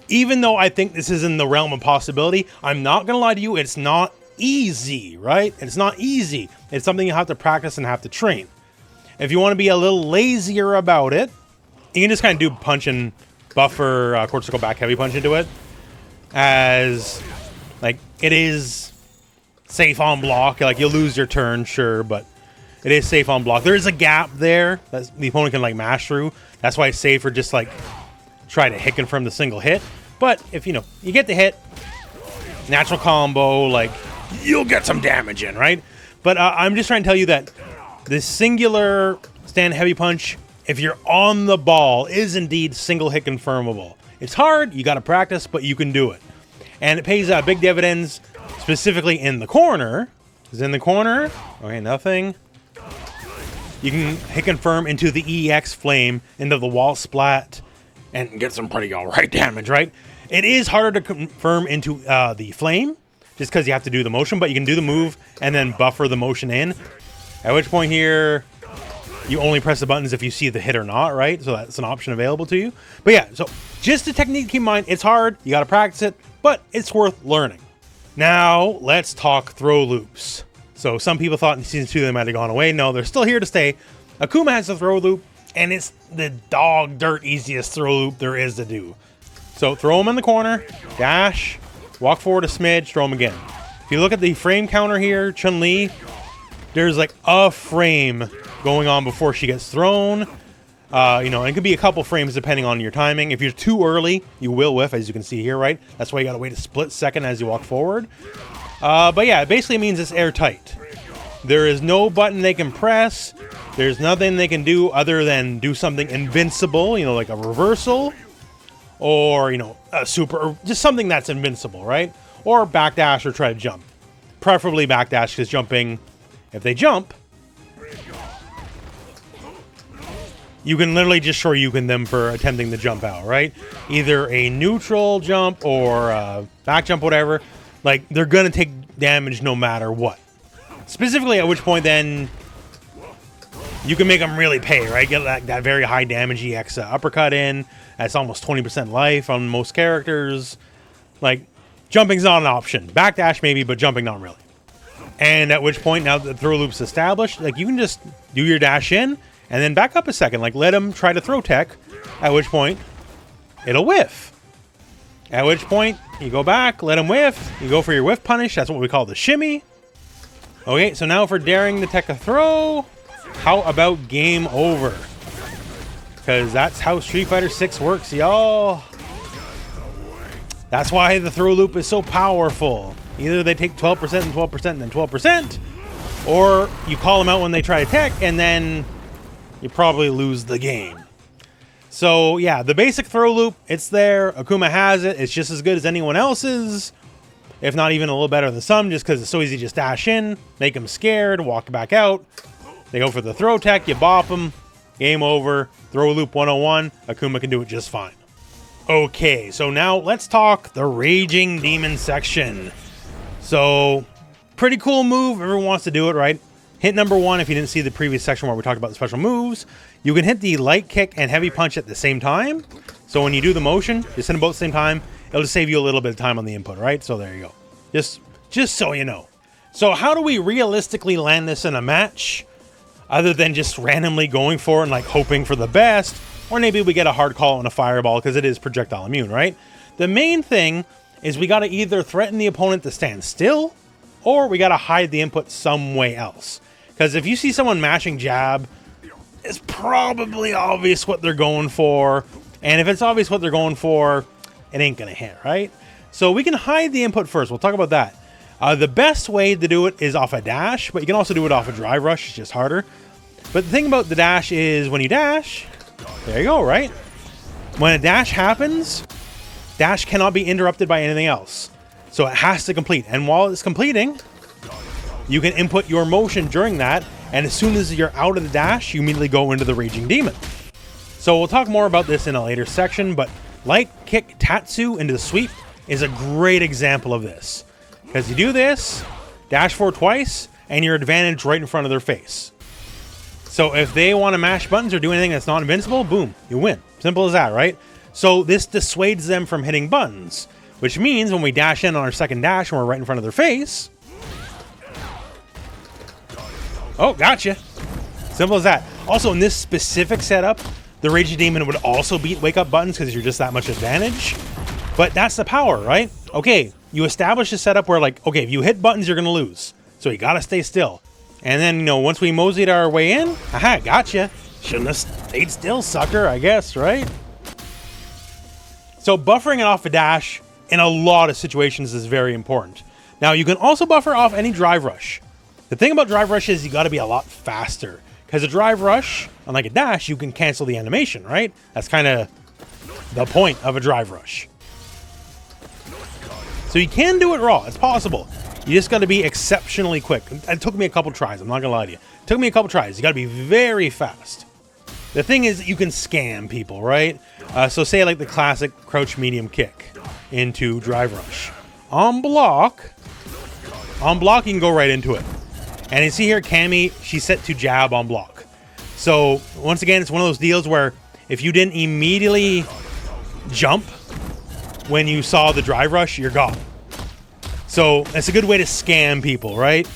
even though I think this is in the realm of possibility, I'm not going to lie to you, it's not easy, right? It's not easy. It's something you have to practice and have to train. If you want to be a little lazier about it, you can just kind of do punch and buffer, quarter circle back heavy punch into it. As, like, it is safe on block. Like, you'll lose your turn, sure, but it is safe on block. There is a gap there that the opponent can, like, mash through. That's why it's safer just, like, try to hit confirm the single hit. But if, you get the hit, natural combo, like, you'll get some damage in, right? But I'm just trying to tell you that this singular stand heavy punch, if you're on the ball, is indeed single hit confirmable. It's hard, you got to practice, but you can do it. And it pays big dividends, specifically in the corner. Is in the corner. Okay, nothing. You can hit confirm into the EX flame, into the wall splat, and get some pretty alright damage, right? It is harder to confirm into the flame, just because you have to do the motion, but you can do the move and then buffer the motion in. At which point here, you only press the buttons if you see the hit or not, right? So that's an option available to you. But yeah, so just a technique to keep in mind. It's hard, you got to practice it, but it's worth learning. Now, let's talk throw loops. So some people thought in Season 2 they might have gone away. No, they're still here to stay. Akuma has a throw loop, and it's the dog dirt easiest throw loop there is to do. So throw them in the corner, dash, walk forward a smidge, throw them again. If you look at the frame counter here, Chun-Li, there's like a frame going on before she gets thrown. And it could be a couple frames depending on your timing. If you're too early, you will whiff, as you can see here, right? That's why you gotta wait a split second as you walk forward. But yeah, it basically means it's airtight. There is no button they can press. There's nothing they can do other than do something invincible, like a reversal. Or, a super, or just something that's invincible, right? Or backdash or try to jump. Preferably backdash, because jumping, if they jump, you can literally just Shoryuken them for attempting to jump out, right? Either a neutral jump or a back jump, whatever. Like, they're going to take damage no matter what. Specifically, at which point then you can make them really pay, right? Get that very high damage EX uppercut in. That's almost 20% life on most characters. Like, jumping's not an option. Backdash maybe, but jumping not really. And at which point, now that the throw loop's established, like, you can just do your dash in and then back up a second. Like, let them try to throw tech, at which point it'll whiff. At which point, you go back, let them whiff. You go for your whiff punish. That's what we call the shimmy. Okay, so now for daring the tech a throw, how about game over? Because that's how Street Fighter 6 works, y'all. That's why the throw loop is so powerful. Either they take 12% and 12% and then 12%, or you call them out when they try to tech, and then you probably lose the game. So yeah, the basic throw loop, it's there. Akuma has it. It's just as good as anyone else's, if not even a little better than some, just because it's so easy to just dash in, make them scared, walk back out. They go for the throw tech, you bop them, game over. Throw loop 101, Akuma can do it just fine. Okay, so now let's talk the Raging Demon section. So, pretty cool move. Everyone wants to do it, right? Hit number 1, if you didn't see the previous section where we talked about the special moves, you can hit the light kick and heavy punch at the same time. So when you do the motion, just hit them both at the same time. It'll just save you a little bit of time on the input, right? So there you go. Just so you know. So how do we realistically land this in a match? Other than just randomly going for it and like hoping for the best, or maybe we get a hard call on a fireball because it is projectile immune, right? The main thing is we got to either threaten the opponent to stand still, or we got to hide the input some way else. Because if you see someone mashing jab, it's probably obvious what they're going for, and if it's obvious what they're going for, it ain't gonna hit, right? So we can hide the input first. We'll talk about that. The best way to do it is off a dash, but you can also do it off a drive rush. It's just harder. But the thing about the dash is when you dash, there you go, right? When a dash happens, dash cannot be interrupted by anything else. So it has to complete. And while it's completing, you can input your motion during that. And as soon as you're out of the dash, you immediately go into the Raging Demon. So we'll talk more about this in a later section, but light kick Tatsu into the sweep is a great example of this. Because you do this, dash forward twice, and your advantage right in front of their face. So if they want to mash buttons or do anything that's not invincible, boom, you win. Simple as that, right? So this dissuades them from hitting buttons, which means when we dash in on our second dash and we're right in front of their face, oh, gotcha. Simple as that. Also, in this specific setup, the Raging Demon would also beat wake up buttons because you're just that much advantage. But that's the power, right? Okay, you establish a setup where, like, okay, if you hit buttons, you're going to lose. So you got to stay still. And then, you know, once we moseyed our way in, aha, gotcha. Shouldn't have stayed still, sucker, I guess, right? So buffering it off a dash in a lot of situations is very important. Now, you can also buffer off any drive rush. The thing about drive rush is you got to be a lot faster. Because a drive rush, unlike a dash, you can cancel the animation, right? That's kind of the point of a drive rush. So you can do it raw. It's possible. You just got to be exceptionally quick. It took me a couple tries. I'm not going to lie to you. It took me a couple tries. You got to be very fast. The thing is, you can scam people, right? So say like the classic crouch medium kick into drive rush. On block, you can go right into it. And you see here, Cammy, she's set to jab on block. So once again, it's one of those deals where if you didn't immediately jump when you saw the drive rush, you're gone. So it's a good way to scam people, right?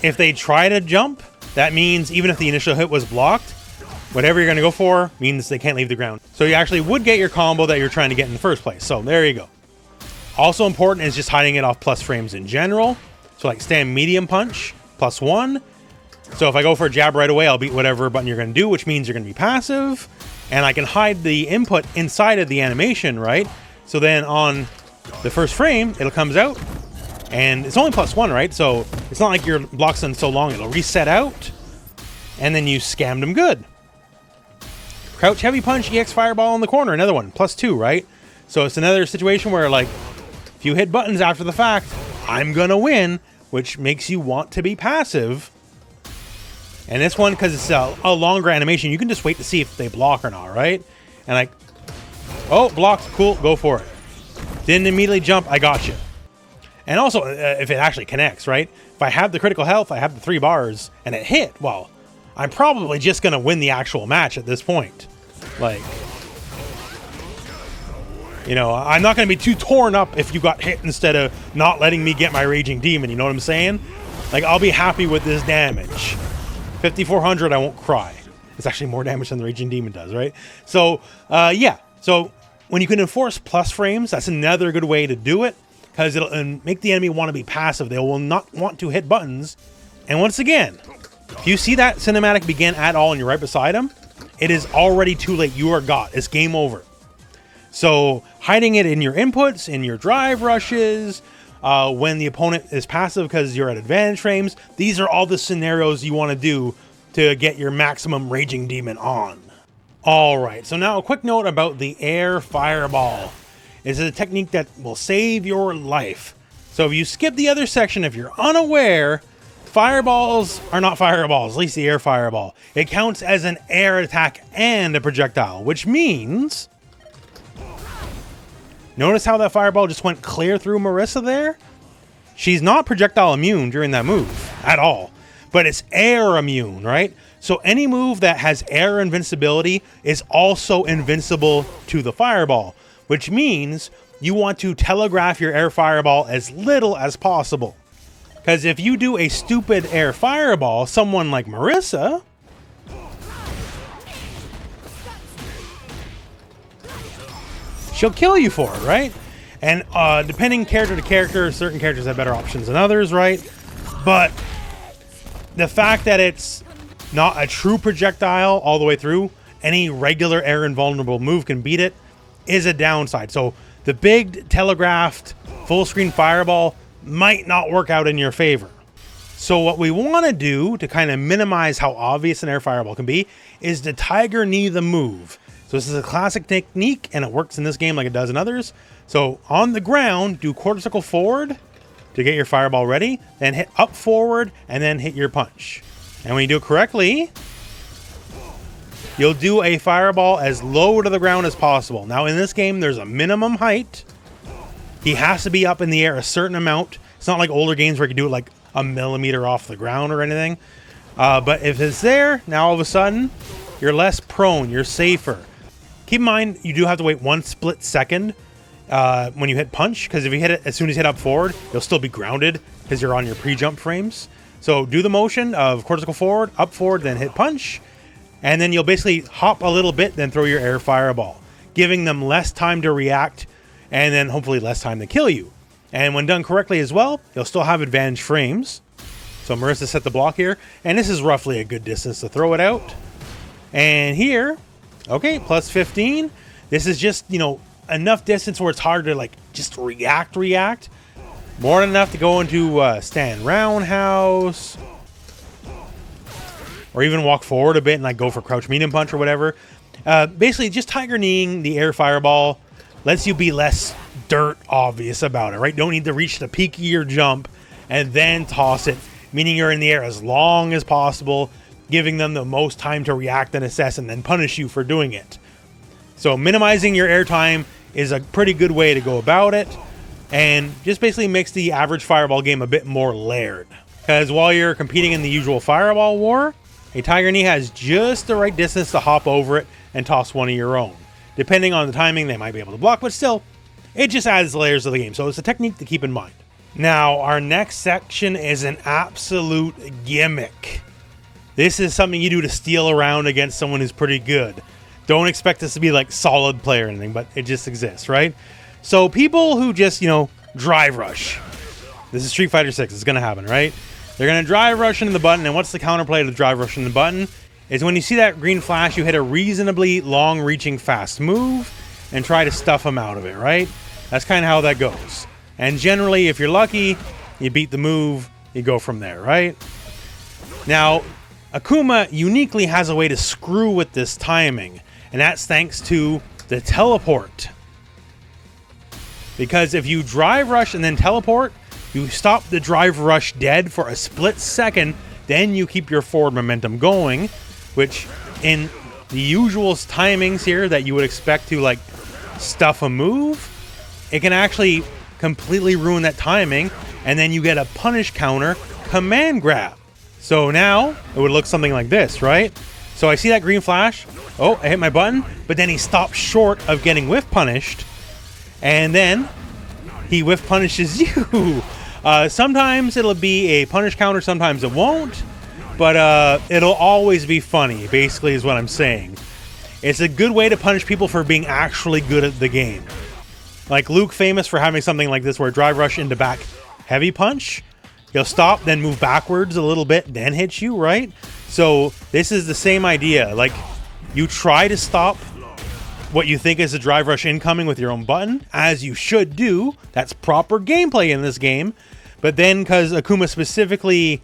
If they try to jump, that means even if the initial hit was blocked, whatever you're going to go for means they can't leave the ground. So you actually would get your combo that you're trying to get in the first place. So there you go. Also important is just hiding it off plus frames in general. So like stand medium punch, +1. So if I go for a jab right away, I'll beat whatever button you're going to do, which means you're going to be passive. And I can hide the input inside of the animation, right? So then on the first frame, it'll comes out. And it's only +1, right? So it's not like your block's done so long. It'll reset out. And then you scammed them good. Crouch heavy punch, EX fireball in the corner. Another one, +2, right? So it's another situation where, like, if you hit buttons after the fact, I'm going to win, which makes you want to be passive. And this one, because it's a longer animation, you can just wait to see if they block or not, right? And like, oh, blocked, cool, go for it. Didn't immediately jump, I got you. And also, if it actually connects, right? If I have the critical health, I have the 3 bars, and it hit, well, I'm probably just going to win the actual match at this point. Like, you know, I'm not going to be too torn up if you got hit instead of not letting me get my Raging Demon, you know what I'm saying? Like, I'll be happy with this damage. 5,400, I won't cry. It's actually more damage than the Raging Demon does, right? So, yeah. So, when you can enforce plus frames, that's another good way to do it. Because it'll make the enemy want to be passive. They will not want to hit buttons. And once again, if you see that cinematic begin at all and you're right beside him, it is already too late. You are got. It's game over. So hiding it in your inputs, in your drive rushes, when the opponent is passive because you're at advantage frames, these are all the scenarios you want to do to get your maximum Raging Demon on. All right, so now a quick note about the air fireball. This is a technique that will save your life. So if you skip the other section, if you're unaware, fireballs are not fireballs, at least the air fireball. It counts as an air attack and a projectile, which means... Notice how that fireball just went clear through Marissa there? She's not projectile immune during that move at all, but it's air immune, right? So any move that has air invincibility is also invincible to the fireball, which means you want to telegraph your air fireball as little as possible. Because if you do a stupid air fireball, someone like Marissa... she'll kill you for it, right? And depending character to character, certain characters have better options than others, right? But the fact that it's not a true projectile all the way through, any regular air invulnerable move can beat it, is a downside. So the big telegraphed full screen fireball might not work out in your favor. So what we want to do to kind of minimize how obvious an air fireball can be is to tiger knee the move. So this is a classic technique and it works in this game like it does in others. So on the ground, do quarter circle forward to get your fireball ready, then hit up forward and then hit your punch. And when you do it correctly, you'll do a fireball as low to the ground as possible. Now in this game, there's a minimum height. He has to be up in the air a certain amount. It's not like older games where you can do it like a millimeter off the ground or anything. But if it's there, now all of a sudden, you're less prone, you're safer. Keep in mind, you do have to wait 1 split second when you hit punch, because if you hit it as soon as you hit up forward, you'll still be grounded because you're on your pre-jump frames. So do the motion of quarter circle forward, up forward, then hit punch. And then you'll basically hop a little bit, then throw your air fireball, giving them less time to react and then hopefully less time to kill you. And when done correctly as well, you'll still have advantage frames. So Marissa set the block here, and this is roughly a good distance to throw it out. And here, okay, plus 15. This is just, you know, enough distance where it's hard to like just react. More than enough to go into stand roundhouse, or even walk forward a bit and like go for crouch medium punch or whatever. Basically, just tiger kneeing the air fireball lets you be less dirt obvious about it, right? Don't need to reach the peak of your jump and then toss it, meaning you're in the air as long as possible, giving them the most time to react and assess and then punish you for doing it. So minimizing your air time is a pretty good way to go about it, and just basically makes the average fireball game a bit more layered. Because while you're competing in the usual fireball war, a tiger knee has just the right distance to hop over it and toss one of your own. Depending on the timing, they might be able to block, but still, it just adds layers of the game. So it's a technique to keep in mind. Now, our next section is an absolute gimmick. This is something you do to steal around against someone who's pretty good. Don't expect this to be like solid play or anything, but it just exists, right? So people who just, you know, drive rush. This is Street Fighter 6. It's going to happen, right? They're going to drive rush into the button, and what's the counterplay to drive rush into the button? Is when you see that green flash, you hit a reasonably long-reaching fast move and try to stuff them out of it, right? That's kind of how that goes. And generally, if you're lucky, you beat the move, you go from there, right? Now, Akuma uniquely has a way to screw with this timing, and that's thanks to the teleport. Because if you drive rush and then teleport, you stop the drive rush dead for a split second, then you keep your forward momentum going, which in the usual timings here that you would expect to like stuff a move, it can actually completely ruin that timing, and then you get a punish counter command grab. So now it would look something like this, right? So I see that green flash. Oh, I hit my button, but then he stops short of getting whiff punished, and then he whiff punishes you. Sometimes it'll be a punish counter, sometimes it won't, but it'll always be funny, basically is what I'm saying. It's a good way to punish people for being actually good at the game. Like Luke, famous for having something like this where drive rush into back heavy punch. He'll stop, then move backwards a little bit, then hit you, right? So this is the same idea. Like, you try to stop what you think is a drive rush incoming with your own button, as you should do. That's proper gameplay in this game. But then, because Akuma specifically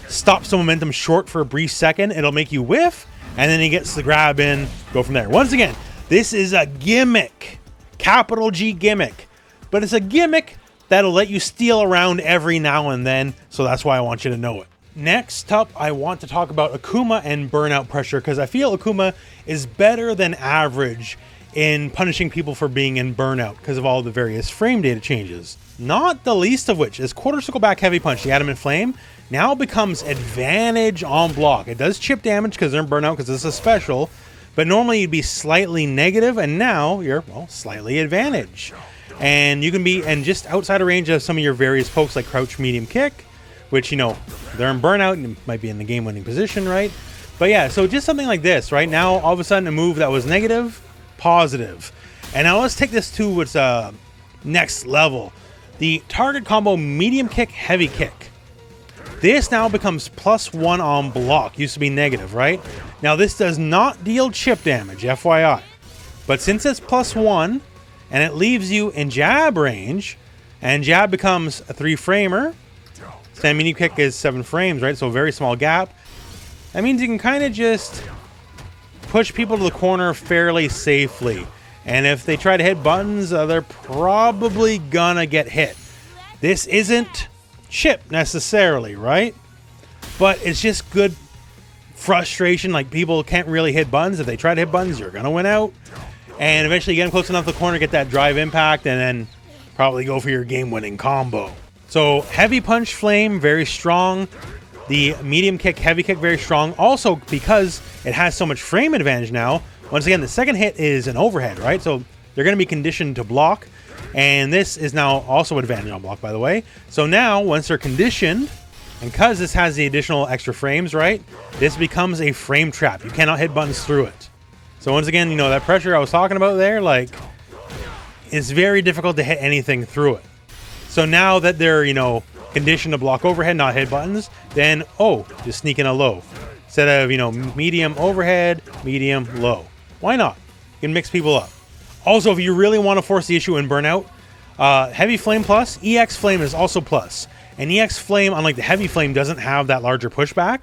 stops the momentum short for a brief second, it'll make you whiff, and then he gets the grab in, go from there. Once again, this is a gimmick. Capital G gimmick. But it's a gimmick that'll let you steal around every now and then, so that's why I want you to know it. Next up, I want to talk about Akuma and burnout pressure, because I feel Akuma is better than average in punishing people for being in burnout because of all the various frame data changes. Not the least of which is quarter circle back heavy punch, the Adamant Flame, now becomes advantage on block. It does chip damage because they're in burnout because it's a special, but normally you'd be slightly negative, and now you're, well, slightly advantage. And you can be, and just outside of range of some of your various pokes like crouch medium kick, which, you know, they're in burnout and might be in the game-winning position, right? But yeah, so just something like this, right? Now, all of a sudden, a move that was negative, positive. And now let's take this to its next level. The target combo medium kick, heavy kick. This now becomes +1 on block. Used to be negative, right? Now, this does not deal chip damage, FYI. But since it's +1, and it leaves you in jab range, and jab becomes a 3-framer, stand medium kick is 7 frames, right? So a very small gap. That means you can kind of just push people to the corner fairly safely. And if they try to hit buttons, they're probably gonna get hit. This isn't chip necessarily, right? But it's just good frustration. Like, people can't really hit buttons. If they try to hit buttons, you're gonna win out. And eventually get them close enough to the corner, get that drive impact, and then probably go for your game-winning combo. So heavy punch flame, very strong. The medium kick, heavy kick, very strong. Also, because it has so much frame advantage now, once again, the second hit is an overhead, right? So they're going to be conditioned to block. And this is now also advantage on block, by the way. So now, once they're conditioned, and because this has the additional extra frames, right? This becomes a frame trap. You cannot hit buttons through it. So once again, you know, that pressure I was talking about there, like, it's very difficult to hit anything through it. So now that they're, conditioned to block overhead, not hit buttons, then, just sneak in a low. Instead of, medium overhead, medium low. Why not? You can mix people up. Also, if you really want to force the issue in Burnout, Heavy Flame plus, EX Flame is also plus. And EX Flame, unlike the Heavy Flame, doesn't have that larger pushback.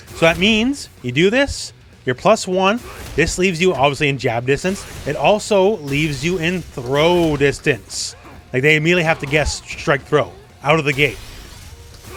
So that means you do this, you're +1. This leaves you obviously in jab distance. It also leaves you in throw distance. Like they immediately have to guess strike throw out of the gate.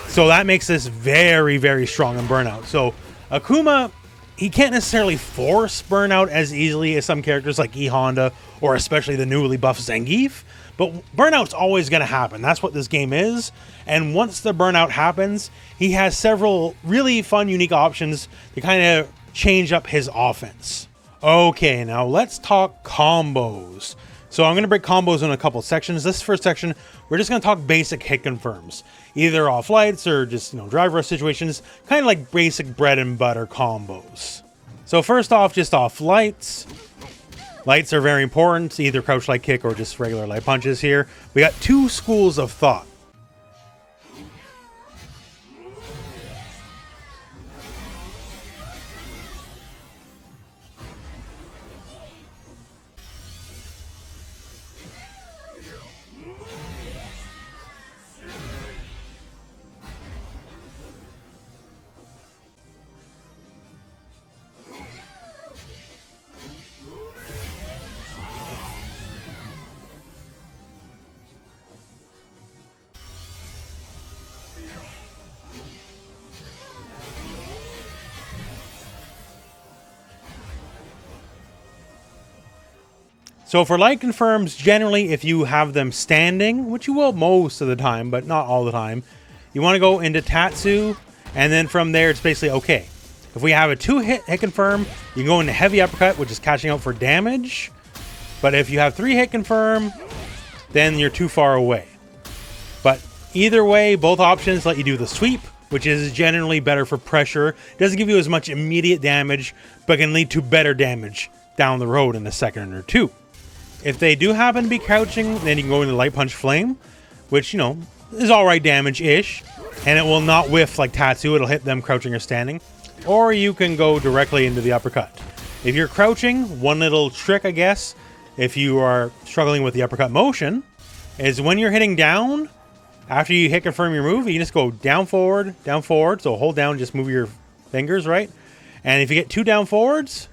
So that makes this very, very strong in Burnout. So Akuma, he can't necessarily force Burnout as easily as some characters like E Honda or especially the newly buffed Zangief. But Burnout's always going to happen. That's what this game is. And once the Burnout happens, he has several really fun, unique options to kind of change up his offense. Okay, now let's talk combos. So I'm going to break combos in a couple sections. This first section, we're just going to talk basic hit confirms. Either off lights or just, drive rush situations. Kind of like basic bread and butter combos. So first off, just off lights. Lights are very important. Either crouch light kick or just regular light punches here. We got two schools of thought. So for light confirms, generally if you have them standing, which you will most of the time, but not all the time, you want to go into Tatsu, and then from there it's basically okay. If we have a 2-hit hit confirm, you can go into heavy uppercut, which is catching out for damage. But if you have 3 hit confirm, then you're too far away. But either way, both options let you do the sweep, which is generally better for pressure. Doesn't give you as much immediate damage, but can lead to better damage down the road in a second or two. If they do happen to be crouching, then you can go into Light Punch Flame, which, is alright damage-ish, and it will not whiff like Tatsu, it'll hit them crouching or standing. Or you can go directly into the uppercut. If you're crouching, one little trick, I guess, if you are struggling with the uppercut motion, is when you're hitting down, after you hit confirm your move, you just go down, forward, so hold down, just move your fingers, right? And if you get 2 down forwards,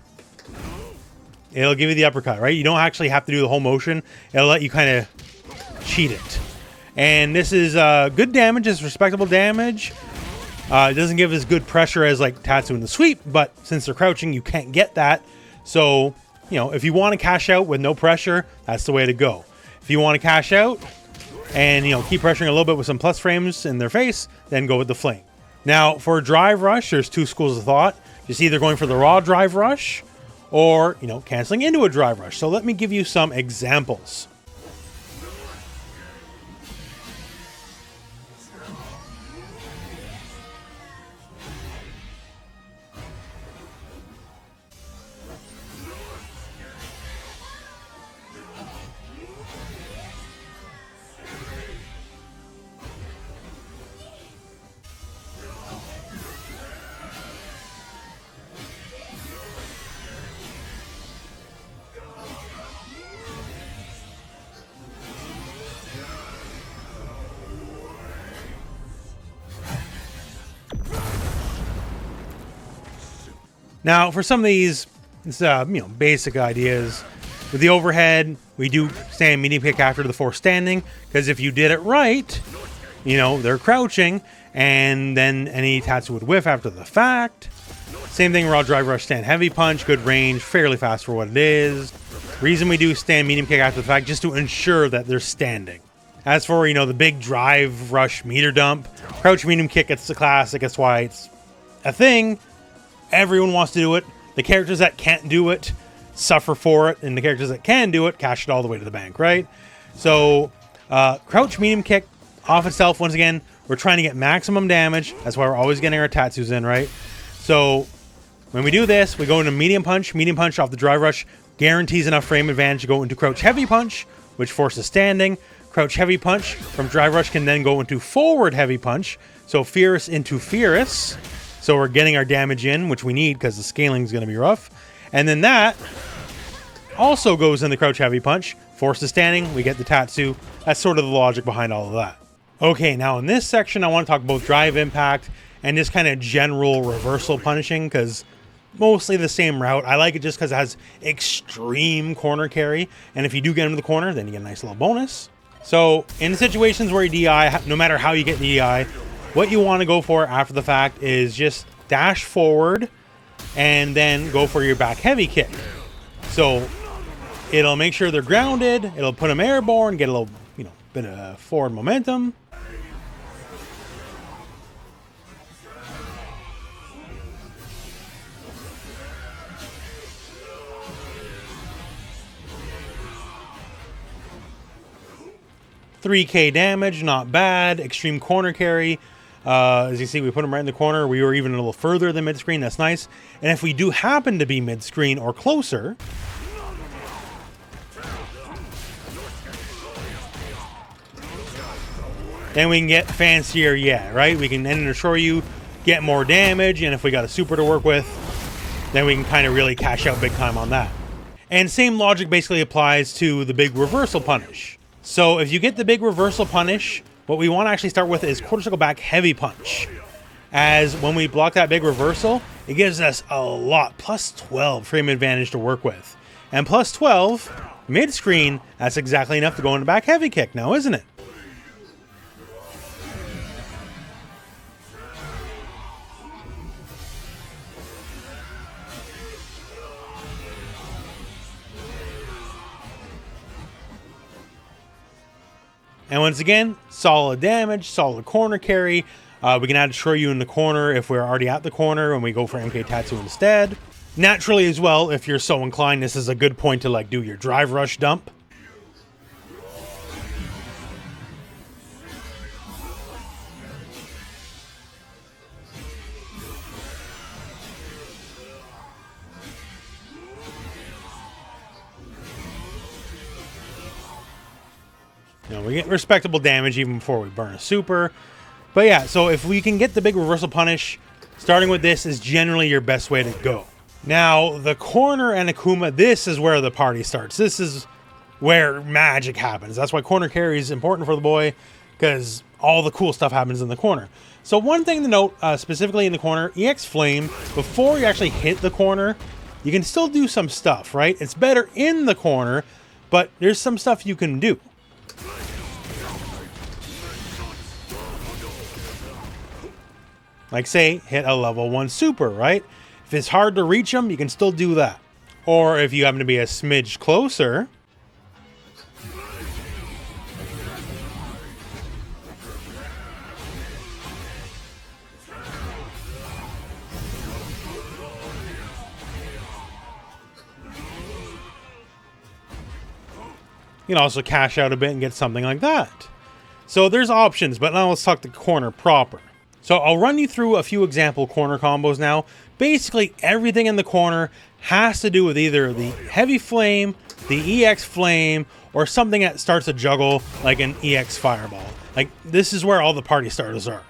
it'll give you the uppercut, right? You don't actually have to do the whole motion. It'll let you kind of cheat it. And this is good damage. It's respectable damage. It doesn't give as good pressure as like Tatsu in the sweep, but since they're crouching, you can't get that. So, if you want to cash out with no pressure, that's the way to go. If you want to cash out and, keep pressuring a little bit with some plus frames in their face, then go with the flame. Now, for drive rush, there's 2 schools of thought. Just either going for the raw drive rush, or, canceling into a drive rush. So let me give you some examples. Now, for some of these, basic ideas, with the overhead, we do stand medium kick after the 4 standing, because if you did it right, they're crouching, and then any Tatsu would whiff after the fact. Same thing, raw drive rush, stand heavy punch, good range, fairly fast for what it is. Reason we do stand medium kick after the fact, just to ensure that they're standing. As for, the big drive rush meter dump, crouch medium kick, it's the classic, that's why it's a thing. Everyone wants to do it. The characters that can't do it suffer for it, and the characters that can do it cash it all the way to the bank, right? So, crouch medium kick off itself, once again, we're trying to get maximum damage. That's why we're always getting our Tatsus in, right? So, when we do this, we go into medium punch off the drive rush, guarantees enough frame advantage to go into crouch heavy punch, which forces standing. Crouch heavy punch from drive rush can then go into forward heavy punch. So fierce into fierce. So we're getting our damage in, which we need because the scaling is going to be rough. And then that also goes in the crouch heavy punch. Force to standing, we get the Tatsu. That's sort of the logic behind all of that. Okay, now in this section, I want to talk about drive impact and just kind of general reversal punishing, because mostly the same route. I like it just because it has extreme corner carry. And if you do get into the corner, then you get a nice little bonus. So in situations where you DI, no matter how you get the DI, what you want to go for after the fact is just dash forward and then go for your back heavy kick. So it'll make sure they're grounded. It'll put them airborne, get a little, bit of forward momentum. $3K damage, not bad. Extreme corner carry. As you see, we put him right in the corner. We were even a little further than mid-screen. That's nice. And if we do happen to be mid-screen or closer, then we can get fancier yet, right? We can end in a Shoryu, get more damage, and if we got a super to work with, then we can kind of really cash out big time on that. And same logic basically applies to the big reversal punish. So if you get the big reversal punish, what we want to actually start with is quarter circle back heavy punch. As when we block that big reversal, it gives us a lot, plus 12 frame advantage to work with. And plus 12, mid-screen, that's exactly enough to go into back heavy kick now, isn't it? And once again, solid damage, solid corner carry. We can add Shoryu in the corner if we're already at the corner and we go for MK Tatsu instead. Naturally as well, if you're so inclined, this is a good point to do your drive rush dump. We get respectable damage even before we burn a super. But yeah, so if we can get the big reversal punish, starting with this is generally your best way to go. Now, the corner and Akuma, this is where the party starts. This is where magic happens. That's why corner carry is important for the boy, because all the cool stuff happens in the corner. So one thing to note, specifically in the corner, EX Flame, before you actually hit the corner, you can still do some stuff, right? It's better in the corner, but there's some stuff you can do. Like say, hit a level 1 super, right? If it's hard to reach them, you can still do that. Or if you happen to be a smidge closer, you can also cash out a bit and get something like that. So there's options, but now let's talk the corner proper. So I'll run you through a few example corner combos now. Basically everything in the corner has to do with either the heavy flame, the EX flame, or something that starts a juggle like an EX fireball. This is where all the party starters are.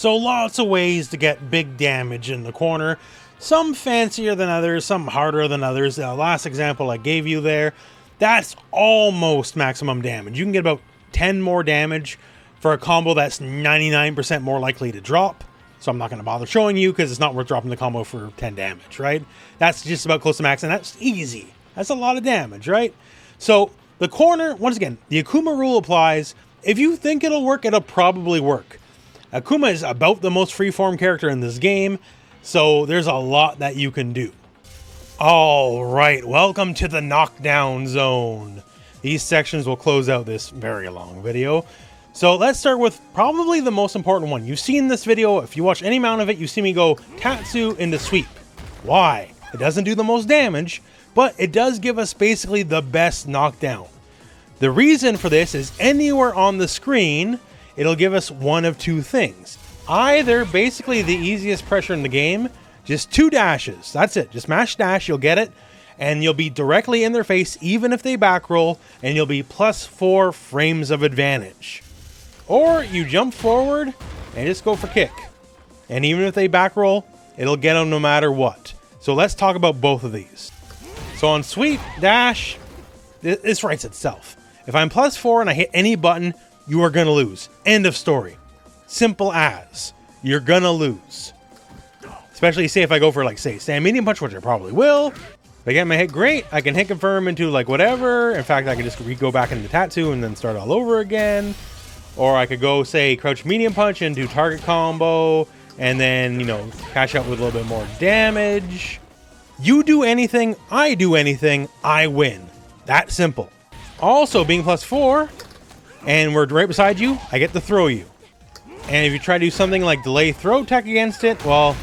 So lots of ways to get big damage in the corner. Some fancier than others, some harder than others. The last example I gave you there, that's almost maximum damage. You can get about 10 more damage for a combo that's 99% more likely to drop. So I'm not going to bother showing you because it's not worth dropping the combo for 10 damage, right? That's just about close to max, and that's easy. That's a lot of damage, right? So the corner, once again, the Akuma rule applies. If you think it'll work, it'll probably work. Akuma is about the most freeform character in this game, so there's a lot that you can do. All right, welcome to the knockdown zone. These sections will close out this very long video. So let's start with probably the most important one. You've seen this video. If you watch any amount of it, you see me go Tatsu into sweep. Why? It doesn't do the most damage, but it does give us basically the best knockdown. The reason for this is anywhere on the screen, it'll give us one of two things. Either basically the easiest pressure in the game, just 2 dashes. That's it. Just mash dash, you'll get it. And you'll be directly in their face, even if they back roll, and you'll be +4 frames of advantage. Or you jump forward and just go for kick. And even if they back roll, it'll get them no matter what. So let's talk about both of these. So on sweep, dash, this writes itself. If I'm +4 and I hit any button, you are going to lose. End of story. Simple as. You're going to lose. Especially say if I go for like say stand medium punch, which I probably will. If I get my hit, great. I can hit confirm into like whatever. In fact, I can just go back into Tatsu and then start all over again. Or I could go, say, crouch medium punch into target combo, and then, you know, cash out with a little bit more damage. You do anything, I do anything, I win. That simple. Also, being +4, and we're right beside you, I get to throw you. And if you try to do something like delay throw tech against it, well,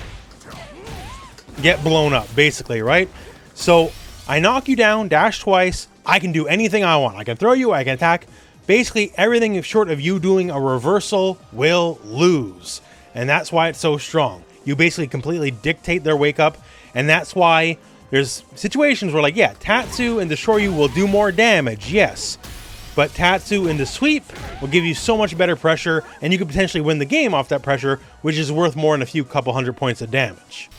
get blown up, basically, right? So, I knock you down, dash twice, I can do anything I want. I can throw you, I can attack. Basically, everything short of you doing a reversal will lose. And that's why it's so strong. You basically completely dictate their wake up. And that's why there's situations where, like, yeah, Tatsu and Destroy You will do more damage, yes. But Tatsu into sweep will give you so much better pressure, and you could potentially win the game off that pressure, which is worth more than a few couple hundred points of damage.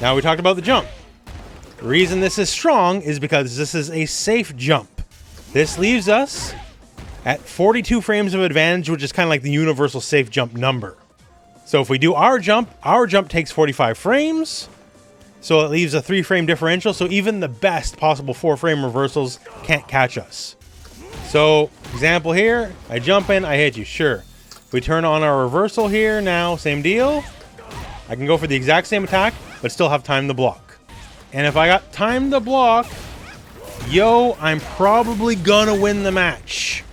Now we talked about the jump. The reason this is strong is because this is a safe jump. This leaves us at 42 frames of advantage, which is kind of like the universal safe jump number. So if we do our jump takes 45 frames. So it leaves a 3-frame differential. So even the best possible 4-frame reversals can't catch us. So example here, I jump in, I hit you, sure. We turn on our reversal here now, same deal. I can go for the exact same attack, but still have time to block. And if I got time to block, yo, I'm probably gonna win the match.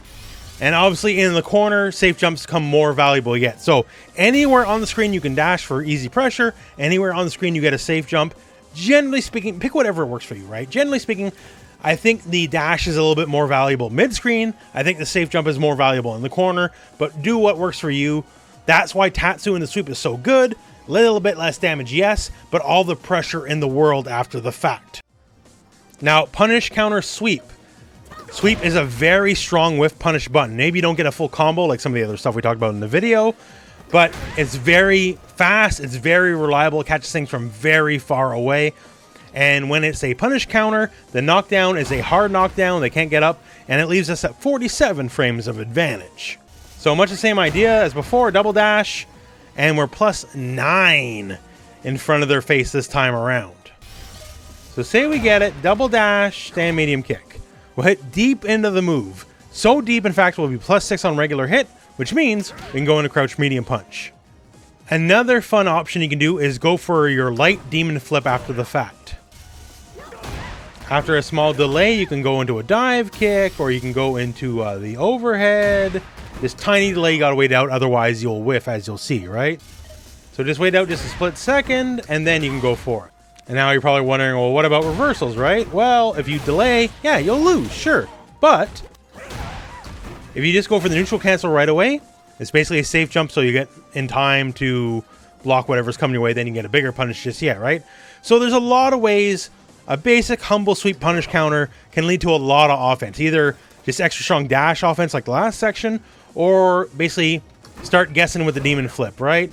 And obviously in the corner, safe jumps become more valuable yet. So anywhere on the screen you can dash for easy pressure. Anywhere on the screen you get a safe jump. Generally speaking, pick whatever works for you, right? Generally speaking, I think the dash is a little bit more valuable mid-screen. I think the safe jump is more valuable in the corner. But do what works for you. That's why Tatsu in the sweep is so good. A little bit less damage, yes. But all the pressure in the world after the fact. Now, punish, counter, sweep. Sweep is a very strong whiff punish button. Maybe you don't get a full combo like some of the other stuff we talked about in the video, but it's very fast, it's very reliable, it catches things from very far away. And when it's a punish counter, the knockdown is a hard knockdown, they can't get up, and it leaves us at 47 frames of advantage. So much the same idea as before, double dash, and we're +9 in front of their face this time around. So say we get it, double dash, stand medium kick. We'll hit deep into the move. So deep, in fact, we'll be +6 on regular hit, which means we can go into crouch medium punch. Another fun option you can do is go for your light demon flip after the fact. After a small delay, you can go into a dive kick, or you can go into the overhead. This tiny delay you gotta wait out, otherwise you'll whiff, as you'll see, right? So just wait out just a split second, and then you can go for it. And now you're probably wondering, well, what about reversals, right? Well, if you delay, yeah, you'll lose, sure. But if you just go for the neutral cancel right away, it's basically a safe jump, so you get in time to block whatever's coming your way, then you get a bigger punish just yet, right? So there's a lot of ways a basic humble sweep punish counter can lead to a lot of offense. Either just extra strong dash offense like the last section, or basically start guessing with the demon flip, right?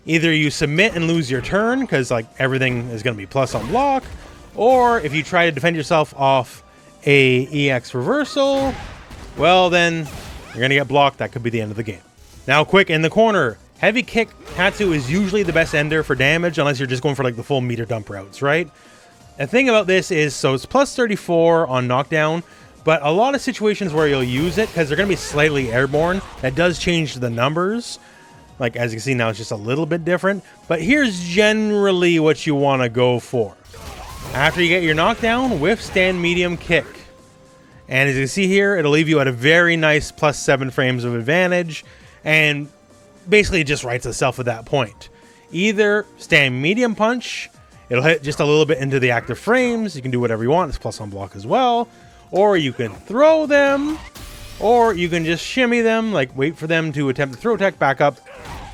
Either you submit and lose your turn because like everything is going to be plus on block, or if you try to defend yourself off a EX reversal, well then you're going to get blocked. That could be the end of the game. Now quick in the corner, heavy kick Tatsu is usually the best ender for damage unless you're just going for like the full meter dump routes, right? The thing about this is, so it's plus 34 on knockdown, but a lot of situations where you'll use it, because they're going to be slightly airborne, that does change the numbers. Like, as you can see now, it's just a little bit different. But here's generally what you want to go for. After you get your knockdown, whiff, stand, medium, kick. And as you can see here, it'll leave you at a very nice plus 7 frames of advantage. And basically it just writes itself at that point. Either stand medium punch, it'll hit just a little bit into the active frames. You can do whatever you want. It's plus on block as well. Or you can throw them. Or you can just shimmy them, like wait for them to attempt the throw tech, back up,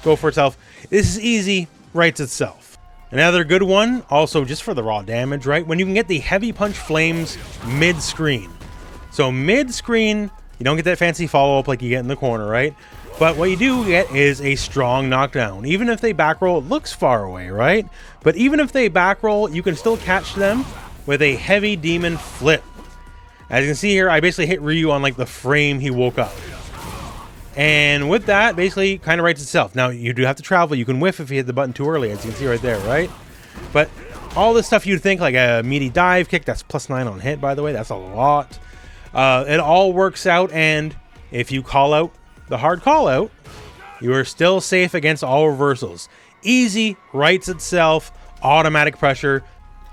go for itself. This is easy, writes itself. Another good one, also just for the raw damage, right? When you can get the heavy punch flames mid-screen. So mid-screen, you don't get that fancy follow-up like you get in the corner, right? But what you do get is a strong knockdown. Even if they back roll, it looks far away, right? But even if they back roll, you can still catch them with a heavy demon flip. As you can see here, I basically hit Ryu on like the frame he woke up. And with that, basically kind of writes itself. Now, you do have to travel. You can whiff if you hit the button too early, as you can see right there, right? But all this stuff you'd think, like a meaty dive kick, that's plus 9 on hit, by the way. That's a lot. It all works out, and if you call out the hard call out, you are still safe against all reversals. Easy, writes itself, automatic pressure.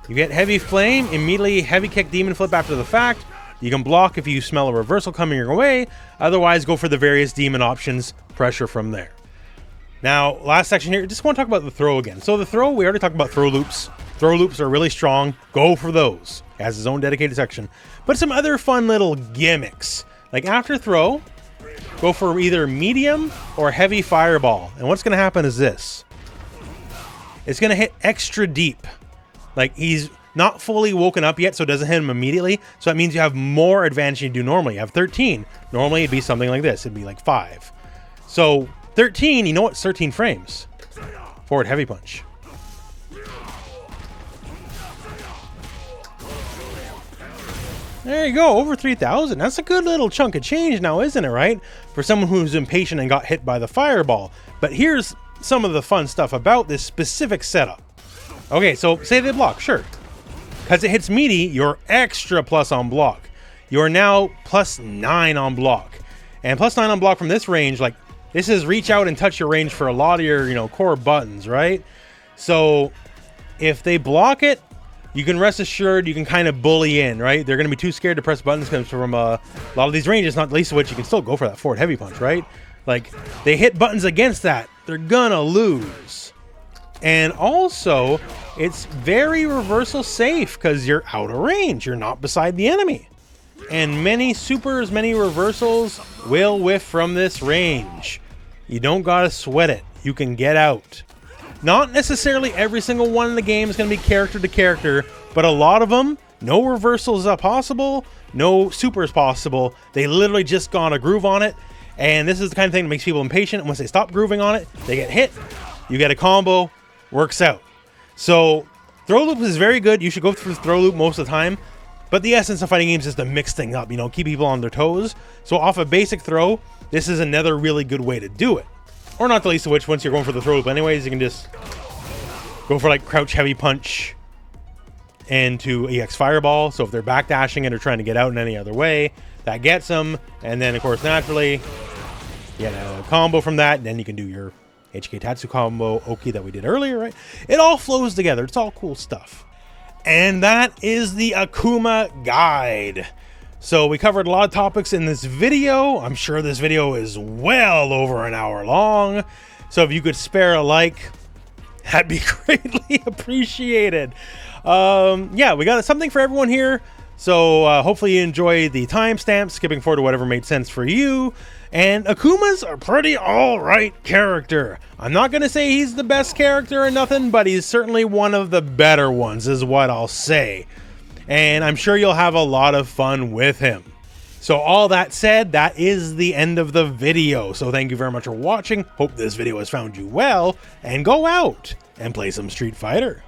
You get heavy flame, immediately heavy kick demon flip after the fact. You can block if you smell a reversal coming your way. Otherwise, go for the various demon options, pressure from there. Now, last section here, just want to talk about the throw again. So the throw, we already talked about throw loops. Throw loops are really strong. Go for those. It has its own dedicated section. But some other fun little gimmicks. Like after throw, go for either medium or heavy fireball. And what's going to happen is this. It's going to hit extra deep. Like he's not fully woken up yet, so it doesn't hit him immediately. So that means you have more advantage than you do normally. You have 13. Normally it'd be something like this. It'd be like 5. So 13, you know what's 13 frames? Forward heavy punch. There you go, over 3,000. That's a good little chunk of change now, isn't it, right? For someone who's impatient and got hit by the fireball. But here's some of the fun stuff about this specific setup. Okay, so say they block, sure. Because it hits meaty, you're extra plus on block. You're now plus 9 on block. And plus 9 on block from this range, like, this is reach out and touch your range for a lot of your, core buttons, right? So, if they block it, you can rest assured you can kind of bully in, right? They're going to be too scared to press buttons because from a lot of these ranges, not the least of which you can still go for that forward heavy punch, right? Like, they hit buttons against that, they're gonna lose. And also, it's very reversal safe because you're out of range. You're not beside the enemy. And many supers, many reversals will whiff from this range. You don't gotta sweat it. You can get out. Not necessarily every single one in the game is going to be character to character, but a lot of them, no reversals are possible, no supers possible. They literally just got a groove on it. And this is the kind of thing that makes people impatient. And once they stop grooving on it, they get hit. You get a combo. Works out. So throw loop is very good. You should go through throw loop most of the time, but the essence of fighting games is to mix things up, keep people on their toes. So off a basic throw, this is another really good way to do it. Or not the least of which, once you're going for the throw loop anyways, you can just go for like crouch heavy punch into EX fireball. So if they're backdashing it or trying to get out in any other way, that gets them. And then of course naturally you get a combo from that, and then you can do your HK Tatsu combo, Oki that we did earlier, right? It all flows together. It's all cool stuff. And that is the Akuma guide. So we covered a lot of topics in this video. I'm sure this video is well over an hour long. So if you could spare a like, that'd be greatly appreciated. Yeah, we got something for everyone here. So hopefully you enjoy the timestamps, skipping forward to whatever made sense for you. And Akuma's a pretty alright character. I'm not going to say he's the best character or nothing, but he's certainly one of the better ones is what I'll say. And I'm sure you'll have a lot of fun with him. So all that said, that is the end of the video. So thank you very much for watching. Hope this video has found you well, and go out and play some Street Fighter.